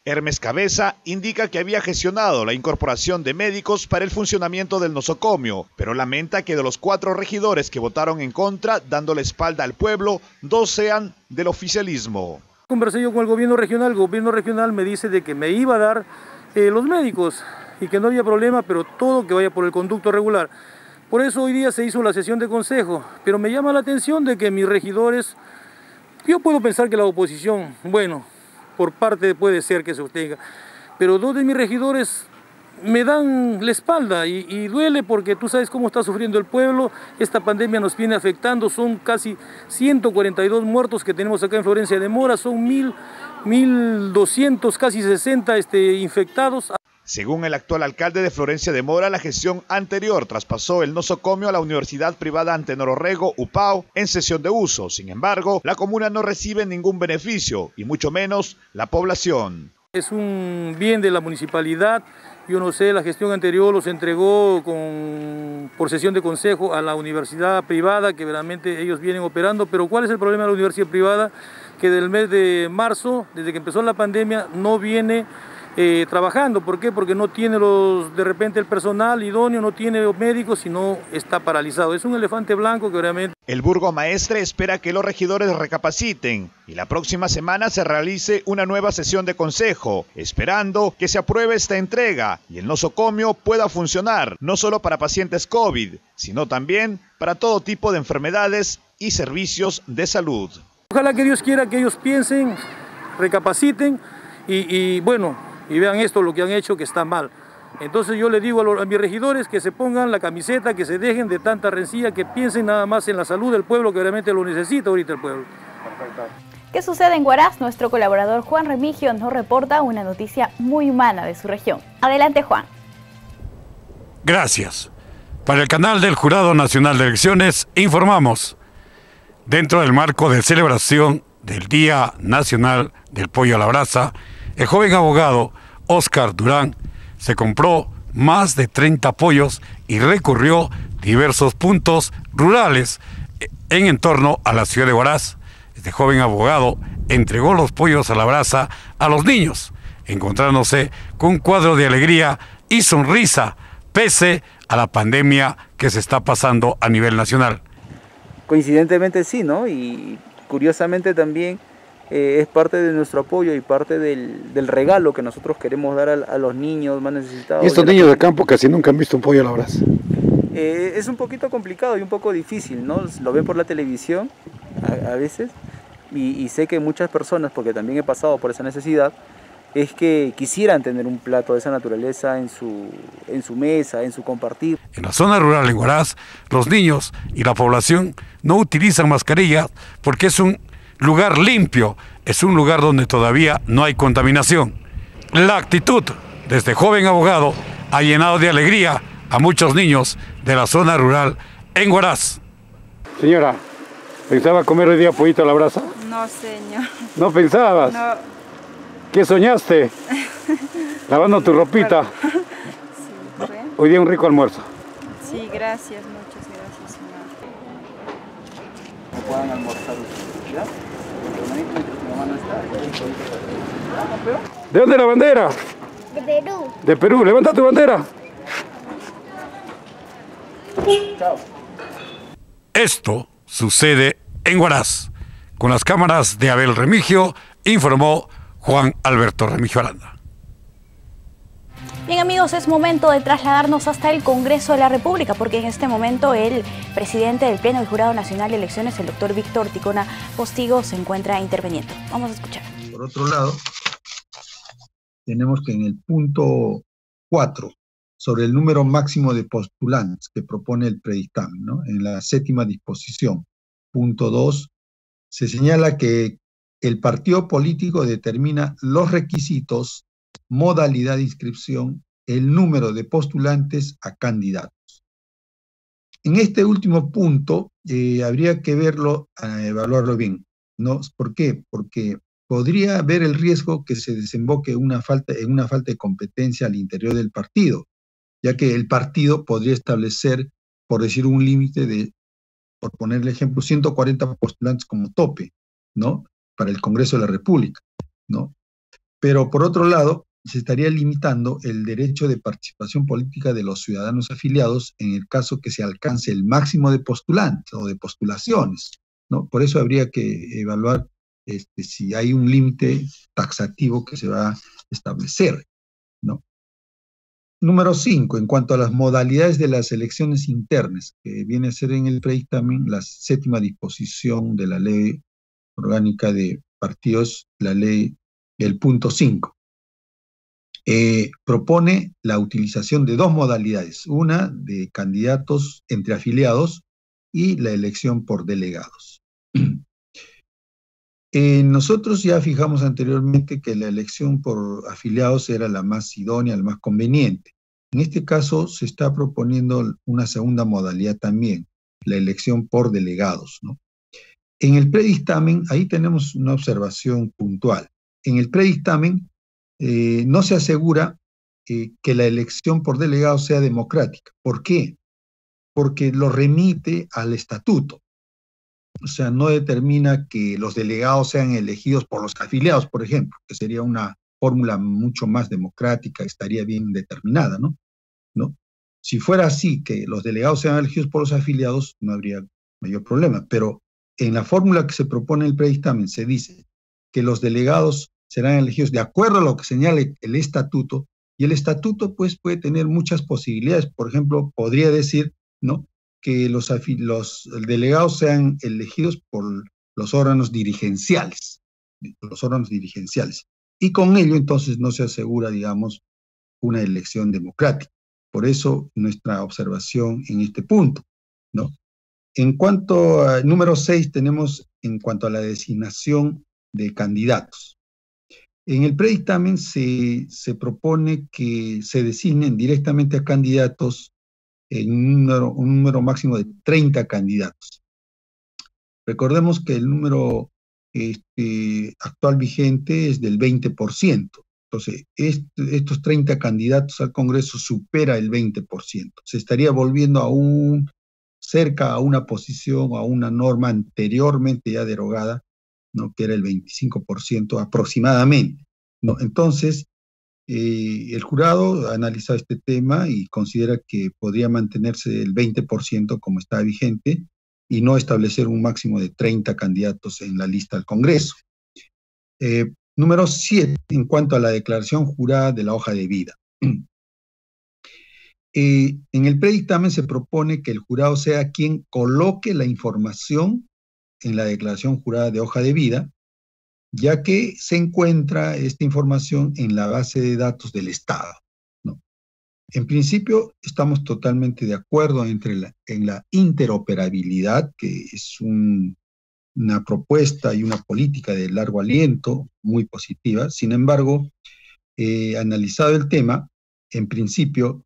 Hermes Cabeza indica que había gestionado la incorporación de médicos para el funcionamiento del nosocomio, pero lamenta que de los 4 regidores que votaron en contra, dando la espalda al pueblo, 2 sean del oficialismo. Conversé yo con el gobierno regional me dice de que me iba a dar los médicos y que no había problema, pero todo que vaya por el conducto regular. Por eso hoy día se hizo la sesión de consejo, pero me llama la atención de que mis regidores, yo puedo pensar que la oposición, bueno, por parte puede ser que se obtenga, pero 2 de mis regidores me dan la espalda y duele porque tú sabes cómo está sufriendo el pueblo. Esta pandemia nos viene afectando, son casi 142 muertos que tenemos acá en Florencia de Mora, son 1.200, casi 60 infectados. Según el actual alcalde de Florencia de Mora, la gestión anterior traspasó el nosocomio a la Universidad Privada Antenor Orrego, UPAO, en cesión de uso. Sin embargo, la comuna no recibe ningún beneficio, y mucho menos la población. Es un bien de la municipalidad. Yo no sé, la gestión anterior los entregó por sesión de consejo a la universidad privada, que realmente ellos vienen operando. Pero ¿cuál es el problema de la universidad privada? Que del mes de marzo, desde que empezó la pandemia, no viene trabajando. ¿Por qué? Porque no tiene de repente el personal idóneo, no tiene médicos y no está paralizado. Es un elefante blanco que realmente... El burgomaestre espera que los regidores recapaciten y la próxima semana se realice una nueva sesión de consejo, esperando que se apruebe esta entrega y el nosocomio pueda funcionar no solo para pacientes COVID, sino también para todo tipo de enfermedades y servicios de salud. Ojalá que Dios quiera que ellos piensen, recapaciten y bueno, y vean esto, lo que han hecho, que está mal. Entonces yo le digo a mis regidores que se pongan la camiseta, que se dejen de tanta rencilla, que piensen nada más en la salud del pueblo, que realmente lo necesita ahorita el pueblo. Perfecto. ¿Qué sucede en Huaraz? Nuestro colaborador Juan Remigio nos reporta una noticia muy humana de su región. Adelante, Juan. Gracias. Para el canal del Jurado Nacional de Elecciones informamos, dentro del marco de celebración del Día Nacional del Pollo a la Brasa, el joven abogado Oscar Durán se compró más de 30 pollos y recorrió diversos puntos rurales en torno a la ciudad de Huaraz. Este joven abogado entregó los pollos a la brasa a los niños, encontrándose con un cuadro de alegría y sonrisa, pese a la pandemia que se está pasando a nivel nacional. Coincidentemente sí, ¿no? Y curiosamente también es parte de nuestro apoyo y parte del regalo que nosotros queremos dar a los niños más necesitados. ¿Y estos niños de campo casi nunca han visto un pollo a la brasa? Es un poquito complicado y un poco difícil, ¿no? Lo ven por la televisión a veces y sé que muchas personas, porque también he pasado por esa necesidad, es que quisieran tener un plato de esa naturaleza en su mesa, en su compartir. En la zona rural en Huaraz, los niños y la población no utilizan mascarillas porque es un lugar limpio, es un lugar donde todavía no hay contaminación. La actitud de este joven abogado ha llenado de alegría a muchos niños de la zona rural en Huaraz. Señora, ¿pensaba comer hoy día pollito a la brasa? No, señor. ¿No pensabas? No. ¿Qué soñaste? Lavando tu ropita. Sí, ¿sí? Hoy día un rico almuerzo. Sí, gracias, muchas gracias. van a almorzar ustedes, ¿ya? Mientras mi mamá no está, ¿ya, campeón? ¿De dónde es la bandera? De Perú. De Perú, levanta tu bandera. Chao. Esto sucede en Huaraz. Con las cámaras de Abel Remigio, informó Juan Alberto Remigio Aranda. Bien amigos, es momento de trasladarnos hasta el Congreso de la República, porque en este momento el presidente del Pleno del Jurado Nacional de Elecciones, el doctor Víctor Ticona Postigo, se encuentra interviniendo. Vamos a escuchar. Por otro lado, tenemos que en el punto 4, sobre el número máximo de postulantes que propone el predictamen, ¿no? En la séptima disposición, punto 2, se señala que el partido político determina los requisitos, modalidad de inscripción, el número de postulantes a candidatos. En este último punto habría que evaluarlo bien, ¿no? ¿Por qué? Porque podría haber el riesgo que se desemboque en una falta de competencia al interior del partido, ya que el partido podría establecer, por decir un límite de, por ponerle ejemplo, 140 postulantes como tope, ¿no? Para el Congreso de la República, ¿no? Pero por otro lado, se estaría limitando el derecho de participación política de los ciudadanos afiliados en el caso que se alcance el máximo de postulantes o de postulaciones, ¿no? Por eso habría que evaluar si hay un límite taxativo que se va a establecer, ¿no? Número 5, en cuanto a las modalidades de las elecciones internas, que viene a ser en el predictamen la séptima disposición de la Ley Orgánica de Partidos, la ley, el punto 5. Propone la utilización de dos modalidades, una de candidatos entre afiliados y la elección por delegados. Nosotros ya fijamos anteriormente que la elección por afiliados era la más idónea, la más conveniente. En este caso se está proponiendo una segunda modalidad también, la elección por delegados, ¿no? En el predictamen, ahí tenemos una observación puntual. En el predictamen no se asegura que la elección por delegados sea democrática. ¿Por qué? Porque lo remite al estatuto. O sea, no determina que los delegados sean elegidos por los afiliados, por ejemplo, que sería una fórmula mucho más democrática, estaría bien determinada, ¿no? Si fuera así, que los delegados sean elegidos por los afiliados, no habría mayor problema. Pero en la fórmula que se propone en el predictamen se dice que los delegados serán elegidos de acuerdo a lo que señale el estatuto, y el estatuto pues puede tener muchas posibilidades. Por ejemplo, podría decir, ¿no?, que los delegados sean elegidos por los órganos dirigenciales, y con ello entonces no se asegura, digamos, una elección democrática. Por eso nuestra observación en este punto, ¿no? En cuanto al número 6, tenemos en cuanto a la designación de candidatos. En el predictamen se propone que se designen directamente a candidatos en un número máximo de 30 candidatos. Recordemos que el número actual vigente es del 20%. Entonces, estos 30 candidatos al Congreso supera el 20%. Se estaría volviendo aún cerca a una posición, a una norma anteriormente ya derogada, ¿no?, que era el 25% aproximadamente, ¿no? Entonces, el jurado ha analizado este tema y considera que podría mantenerse el 20% como está vigente y no establecer un máximo de 30 candidatos en la lista al Congreso. Número 7, en cuanto a la declaración jurada de la hoja de vida. En el predictamen se propone que el jurado sea quien coloque la información en la declaración jurada de hoja de vida, ya que se encuentra esta información en la base de datos del Estado, ¿no? En principio, estamos totalmente de acuerdo en la interoperabilidad, que es una propuesta y una política de largo aliento, muy positiva. Sin embargo, analizado el tema, en principio,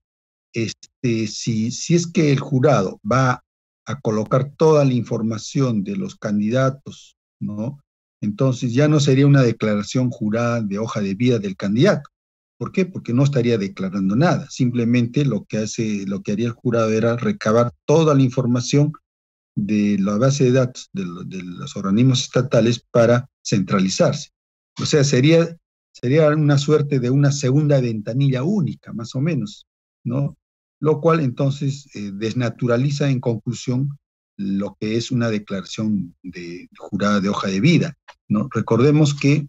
si es que el jurado va a colocar toda la información de los candidatos, ¿no?, entonces ya no sería una declaración jurada de hoja de vida del candidato. ¿Por qué? Porque no estaría declarando nada. Simplemente lo que haría el jurado era recabar toda la información de la base de datos de los organismos estatales para centralizarse. O sea, sería una suerte de una segunda ventanilla única, más o menos, ¿no? Lo cual entonces desnaturaliza en conclusión lo que es una declaración jurada de hoja de vida, ¿no? Recordemos que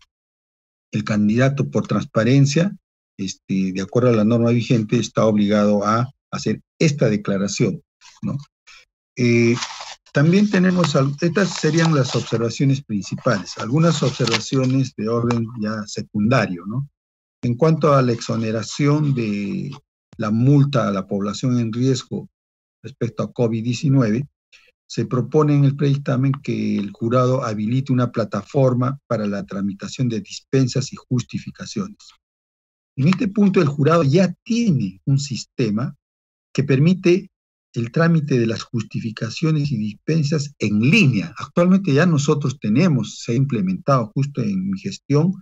el candidato por transparencia, de acuerdo a la norma vigente, está obligado a hacer esta declaración, ¿no? También tenemos, estas serían las observaciones principales, algunas observaciones de orden ya secundario, ¿no? En cuanto a la exoneración de la multa a la población en riesgo respecto a COVID-19, se propone en el predictamen que el jurado habilite una plataforma para la tramitación de dispensas y justificaciones. En este punto el jurado ya tiene un sistema que permite el trámite de las justificaciones y dispensas en línea. Actualmente ya nosotros se ha implementado justo en mi gestión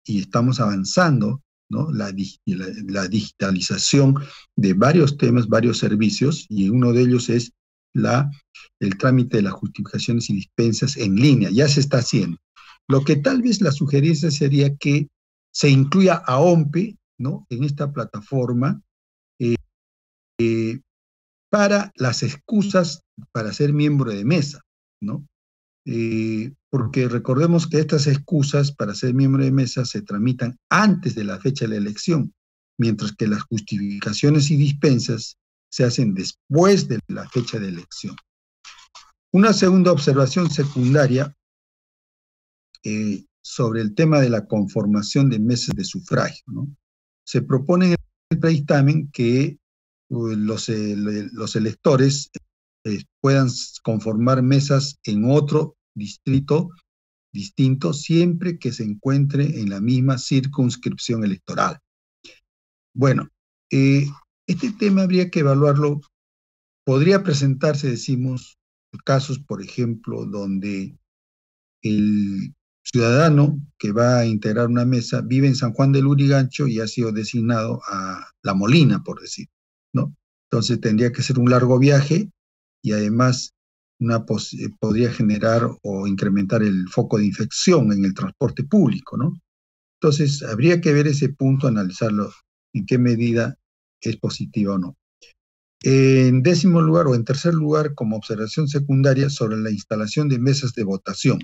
y estamos avanzando, ¿no? La digitalización de varios temas, varios servicios, y uno de ellos es el trámite de las justificaciones y dispensas en línea. Ya se está haciendo. Lo que tal vez la sugerencia sería que se incluya a OMPE, ¿no? En esta plataforma, para las excusas para ser miembro de mesa, ¿no? Porque recordemos que estas excusas para ser miembro de mesa se tramitan antes de la fecha de la elección, mientras que las justificaciones y dispensas se hacen después de la fecha de elección. Una segunda observación secundaria sobre el tema de la conformación de mesas de sufragio, ¿no? Se propone en el predictamen que los electores puedan conformar mesas en otro distrito distinto siempre que se encuentre en la misma circunscripción electoral. Bueno, este tema habría que evaluarlo. Podría presentarse, decimos, casos, por ejemplo, donde el ciudadano que va a integrar una mesa vive en San Juan del Lurigancho y ha sido designado a La Molina, por decir, ¿no? Entonces tendría que ser un largo viaje y además podría generar o incrementar el foco de infección en el transporte público, ¿no? Entonces habría que ver ese punto, analizarlo, en qué medida es positiva o no. En décimo lugar o en tercer lugar, como observación secundaria sobre la instalación de mesas de votación.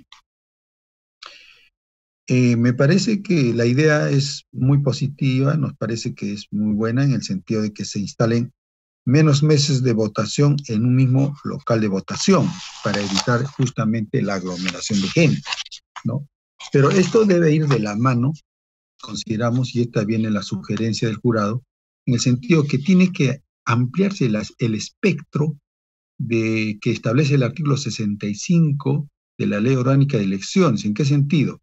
Me parece que la idea es muy positiva, nos parece que es muy buena en el sentido de que se instalen menos mesas de votación en un mismo local de votación para evitar justamente la aglomeración de gente, ¿no? Pero esto debe ir de la mano, consideramos, y esta viene la sugerencia del jurado, en el sentido que tiene que ampliarse el espectro que establece el artículo 65 de la Ley Orgánica de Elecciones. ¿En qué sentido?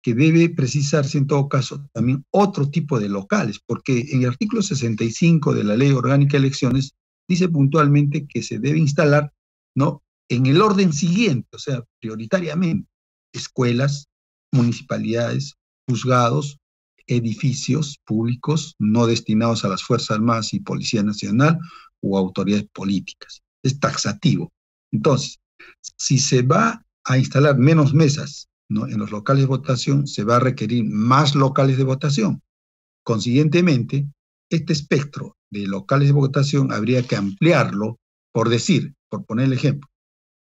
Que debe precisarse en todo caso también otro tipo de locales, porque en el artículo 65 de la Ley Orgánica de Elecciones dice puntualmente que se debe instalar, ¿no?, en el orden siguiente, o sea, prioritariamente, escuelas, municipalidades, juzgados, edificios públicos no destinados a las Fuerzas Armadas y Policía Nacional o autoridades políticas. Es taxativo. Entonces, si se va a instalar menos mesas, ¿no?, en los locales de votación, se va a requerir más locales de votación. Consiguientemente, este espectro de locales de votación habría que ampliarlo, por poner el ejemplo,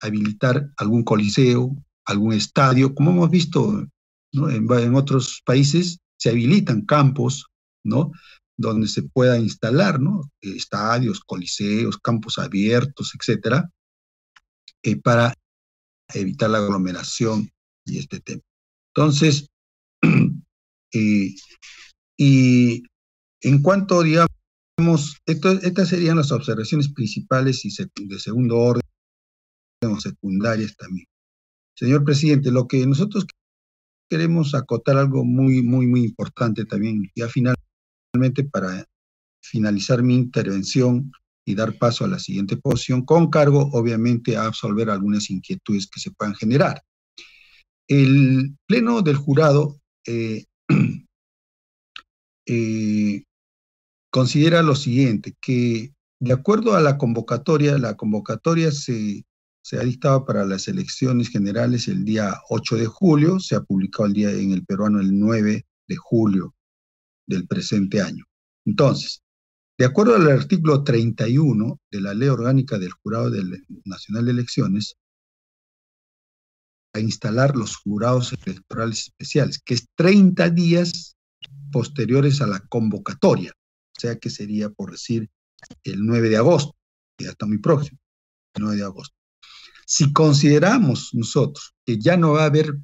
habilitar algún coliseo, algún estadio, como hemos visto, ¿no?, en otros países se habilitan campos, ¿no?, donde se pueda instalar, ¿no?, estadios, coliseos, campos abiertos, etcétera, para evitar la aglomeración y este tema. Entonces, y en cuanto, digamos, estas serían las observaciones principales y de segundo orden o secundarias también. Señor presidente, lo que nosotros queremos acotar algo muy, muy, muy importante también, ya finalmente para finalizar mi intervención y dar paso a la siguiente posición, con cargo, obviamente, a absolver algunas inquietudes que se puedan generar. El pleno del jurado considera lo siguiente, que de acuerdo a la convocatoria se se ha dictado para las elecciones generales el día 8 de julio, se ha publicado el día en el peruano el 9 de julio del presente año. Entonces, de acuerdo al artículo 31 de la Ley Orgánica del Jurado Nacional de Elecciones, a instalar los jurados electorales especiales, que es 30 días posteriores a la convocatoria, o sea que sería, por decir, el 9 de agosto, que ya está muy próximo, el 9 de agosto. Si consideramos nosotros que ya no va a haber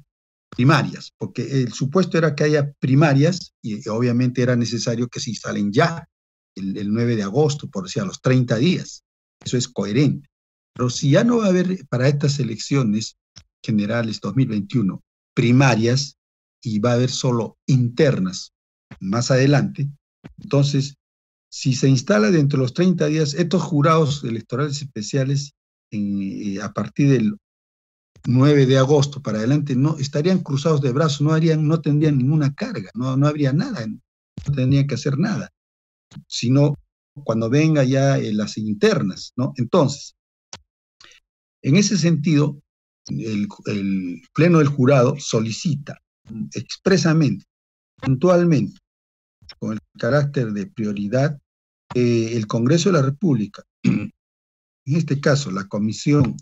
primarias, porque el supuesto era que haya primarias, y obviamente era necesario que se instalen ya, el 9 de agosto, por decir, a los 30 días, eso es coherente. Pero si ya no va a haber para estas elecciones generales 2021 primarias, y va a haber solo internas más adelante, entonces, si se instala dentro de los 30 días, estos jurados electorales especiales, a partir del 9 de agosto para adelante, no estarían cruzados de brazos, no tendrían ninguna carga, no habría nada, no tendrían que hacer nada, sino cuando venga ya las internas, ¿no? Entonces, en ese sentido, el Pleno del Jurado solicita expresamente, puntualmente, con el carácter de prioridad, el Congreso de la República, en este caso la comisión,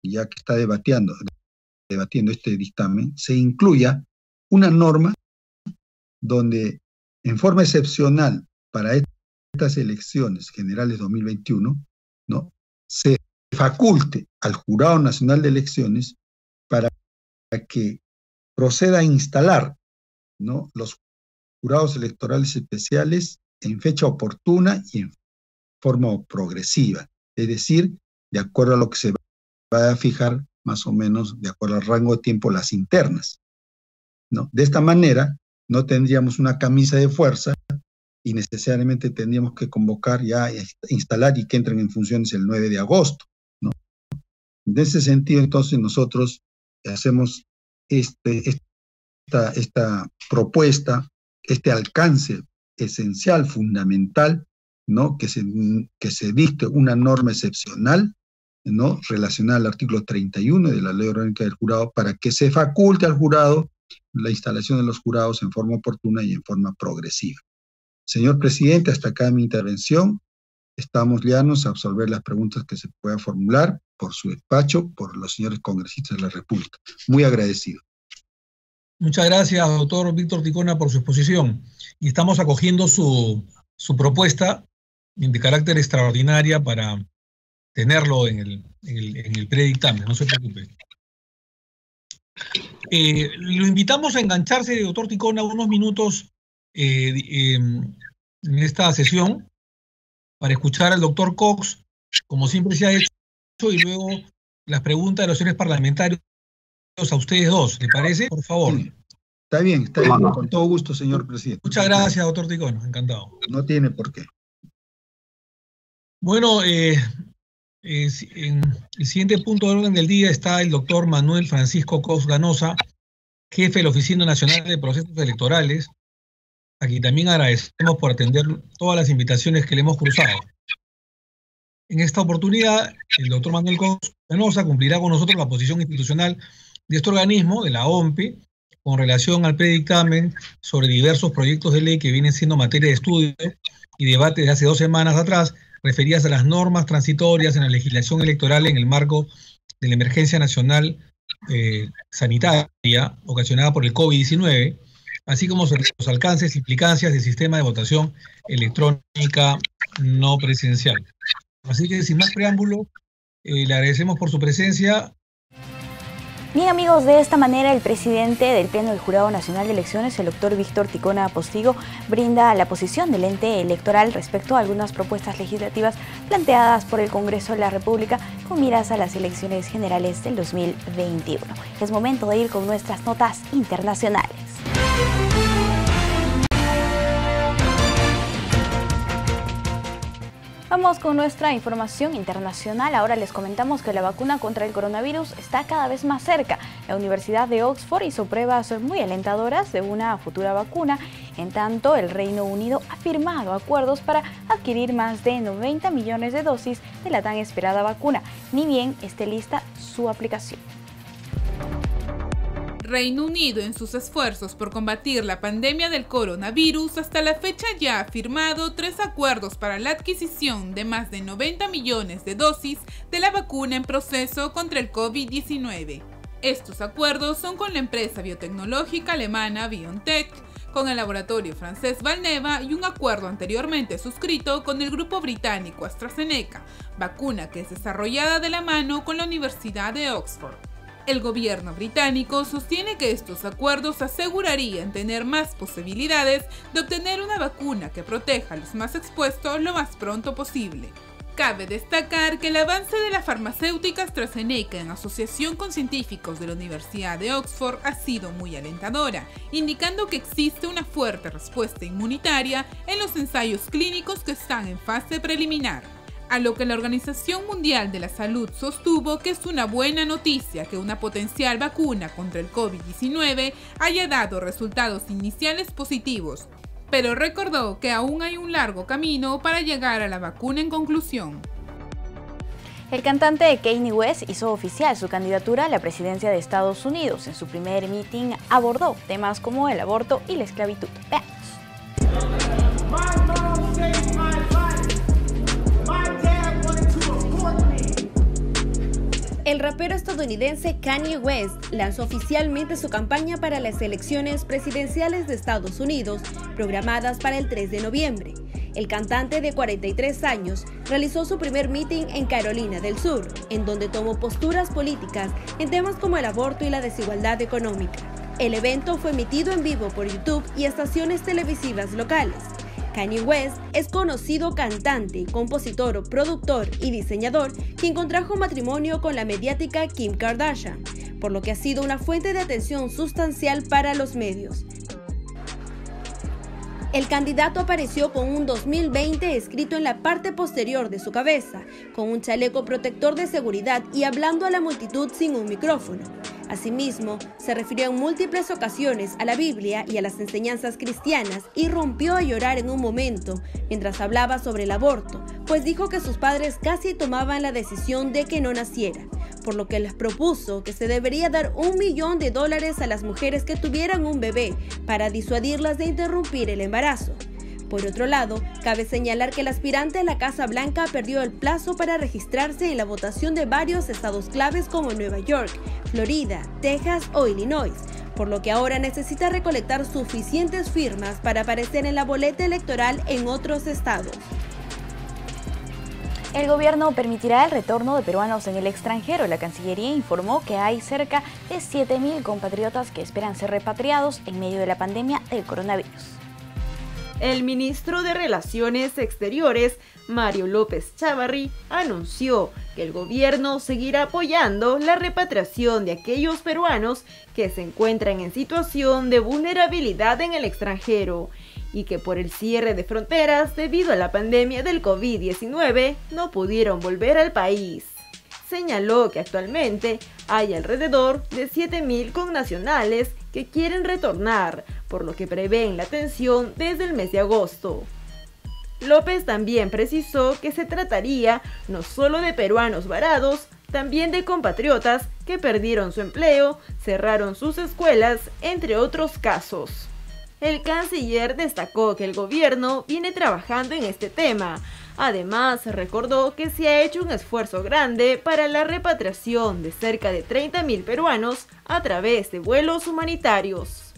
ya que está debatiendo este dictamen, se incluya una norma donde en forma excepcional para estas elecciones generales 2021, ¿no?, se faculte al Jurado Nacional de Elecciones para que proceda a instalar, ¿no?, los jurados electorales especiales en fecha oportuna y en forma progresiva, es decir, de acuerdo a lo que se va a fijar más o menos, de acuerdo al rango de tiempo, las internas, ¿no? De esta manera no tendríamos una camisa de fuerza y necesariamente tendríamos que convocar ya, instalar y que entren en funciones el 9 de agosto, ¿no? En ese sentido, entonces, nosotros hacemos esta propuesta, este alcance esencial, fundamental, ¿no?, que se dicte una norma excepcional, ¿no?, relacionada al artículo 31 de la Ley Orgánica del Jurado, para que se faculte al jurado la instalación de los jurados en forma oportuna y en forma progresiva. Señor presidente, hasta acá mi intervención. Estamos llanos a absolver las preguntas que se puedan formular por su despacho, por los señores congresistas de la República. Muy agradecido. Muchas gracias, doctor Víctor Ticona, por su exposición. Y estamos acogiendo su propuesta de carácter extraordinaria para tenerlo en el predictamen, no se preocupe. Lo invitamos a engancharse, doctor Ticona, unos minutos en esta sesión para escuchar al doctor Cox, como siempre se ha hecho, y luego las preguntas de los señores parlamentarios a ustedes dos. ¿Le parece? Por favor. Sí. Está bien, con todo gusto, señor presidente. Muchas gracias, doctor Ticona, encantado. No tiene por qué. Bueno, en el siguiente punto de orden del día está el doctor Manuel Francisco Cox Ganosa, jefe de la Oficina Nacional de Procesos Electorales, a quien también agradecemos por atender todas las invitaciones que le hemos cruzado. En esta oportunidad, el doctor Manuel Cox Ganosa cumplirá con nosotros la posición institucional de este organismo, de la OMPE, con relación al predictamen sobre diversos proyectos de ley que vienen siendo materia de estudio y debate de hace 2 semanas atrás, referidas a las normas transitorias en la legislación electoral en el marco de la emergencia nacional sanitaria ocasionada por el COVID-19, así como sobre los alcances e implicancias del sistema de votación electrónica no presencial. Así que, sin más preámbulo, le agradecemos por su presencia. Bien, amigos, de esta manera el presidente del Pleno del Jurado Nacional de Elecciones, el doctor Víctor Ticona Postigo, brinda la posición del ente electoral respecto a algunas propuestas legislativas planteadas por el Congreso de la República con miras a las elecciones generales del 2021. Es momento de ir con nuestras notas internacionales. Vamos con nuestra información internacional. Ahora les comentamos que la vacuna contra el coronavirus está cada vez más cerca. La Universidad de Oxford hizo pruebas muy alentadoras de una futura vacuna En tanto, el Reino Unido ha firmado acuerdos para adquirir más de 90 millones de dosis de la tan esperada vacuna, ni bien esté lista su aplicación. Reino Unido, en sus esfuerzos por combatir la pandemia del coronavirus, hasta la fecha ya ha firmado 3 acuerdos para la adquisición de más de 90 millones de dosis de la vacuna en proceso contra el COVID-19. Estos acuerdos son con la empresa biotecnológica alemana BioNTech, con el laboratorio francés Valneva y un acuerdo anteriormente suscrito con el grupo británico AstraZeneca, vacuna que es desarrollada de la mano con la Universidad de Oxford. El gobierno británico sostiene que estos acuerdos asegurarían tener más posibilidades de obtener una vacuna que proteja a los más expuestos lo más pronto posible. Cabe destacar que el avance de la farmacéutica AstraZeneca en asociación con científicos de la Universidad de Oxford ha sido muy alentadora, indicando que existe una fuerte respuesta inmunitaria en los ensayos clínicos que están en fase preliminar. A lo que la Organización Mundial de la Salud sostuvo que es una buena noticia que una potencial vacuna contra el COVID-19 haya dado resultados iniciales positivos, pero recordó que aún hay un largo camino para llegar a la vacuna en conclusión. El cantante Kanye West hizo oficial su candidatura a la presidencia de Estados Unidos. En su primer meeting abordó temas como el aborto y la esclavitud. Veamos. El rapero estadounidense Kanye West lanzó oficialmente su campaña para las elecciones presidenciales de Estados Unidos, programadas para el 3 de noviembre. El cantante de 43 años realizó su primer meeting en Carolina del Sur, en donde tomó posturas políticas en temas como el aborto y la desigualdad económica. El evento fue emitido en vivo por YouTube y estaciones televisivas locales. Kanye West es conocido cantante, compositor, productor y diseñador quien contrajo matrimonio con la mediática Kim Kardashian, por lo que ha sido una fuente de atención sustancial para los medios. El candidato apareció con un 2020 escrito en la parte posterior de su cabeza, con un chaleco protector de seguridad y hablando a la multitud sin un micrófono. Asimismo, se refirió en múltiples ocasiones a la Biblia y a las enseñanzas cristianas y rompió a llorar en un momento mientras hablaba sobre el aborto, pues dijo que sus padres casi tomaban la decisión de que no naciera, por lo que les propuso que se debería dar $1 millón a las mujeres que tuvieran un bebé para disuadirlas de interrumpir el embarazo. Por otro lado, cabe señalar que el aspirante a la Casa Blanca perdió el plazo para registrarse en la votación de varios estados claves como Nueva York, Florida, Texas o Illinois, por lo que ahora necesita recolectar suficientes firmas para aparecer en la boleta electoral en otros estados. El gobierno permitirá el retorno de peruanos en el extranjero. La Cancillería informó que hay cerca de 7.000 compatriotas que esperan ser repatriados en medio de la pandemia del coronavirus. El ministro de Relaciones Exteriores, Mario López Chávarri, anunció que el gobierno seguirá apoyando la repatriación de aquellos peruanos que se encuentran en situación de vulnerabilidad en el extranjero y que por el cierre de fronteras debido a la pandemia del COVID-19 no pudieron volver al país. Señaló que actualmente hay alrededor de 7.000 connacionales que quieren retornar, por lo que prevén la atención desde el mes de agosto. López también precisó que se trataría no solo de peruanos varados, también de compatriotas que perdieron su empleo, cerraron sus escuelas, entre otros casos. El canciller destacó que el gobierno viene trabajando en este tema. Además, recordó que se ha hecho un esfuerzo grande para la repatriación de cerca de 30.000 peruanos a través de vuelos humanitarios.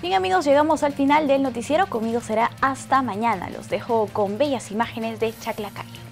Bien amigos, llegamos al final del noticiero. Conmigo será hasta mañana. Los dejo con bellas imágenes de Chaclacayo.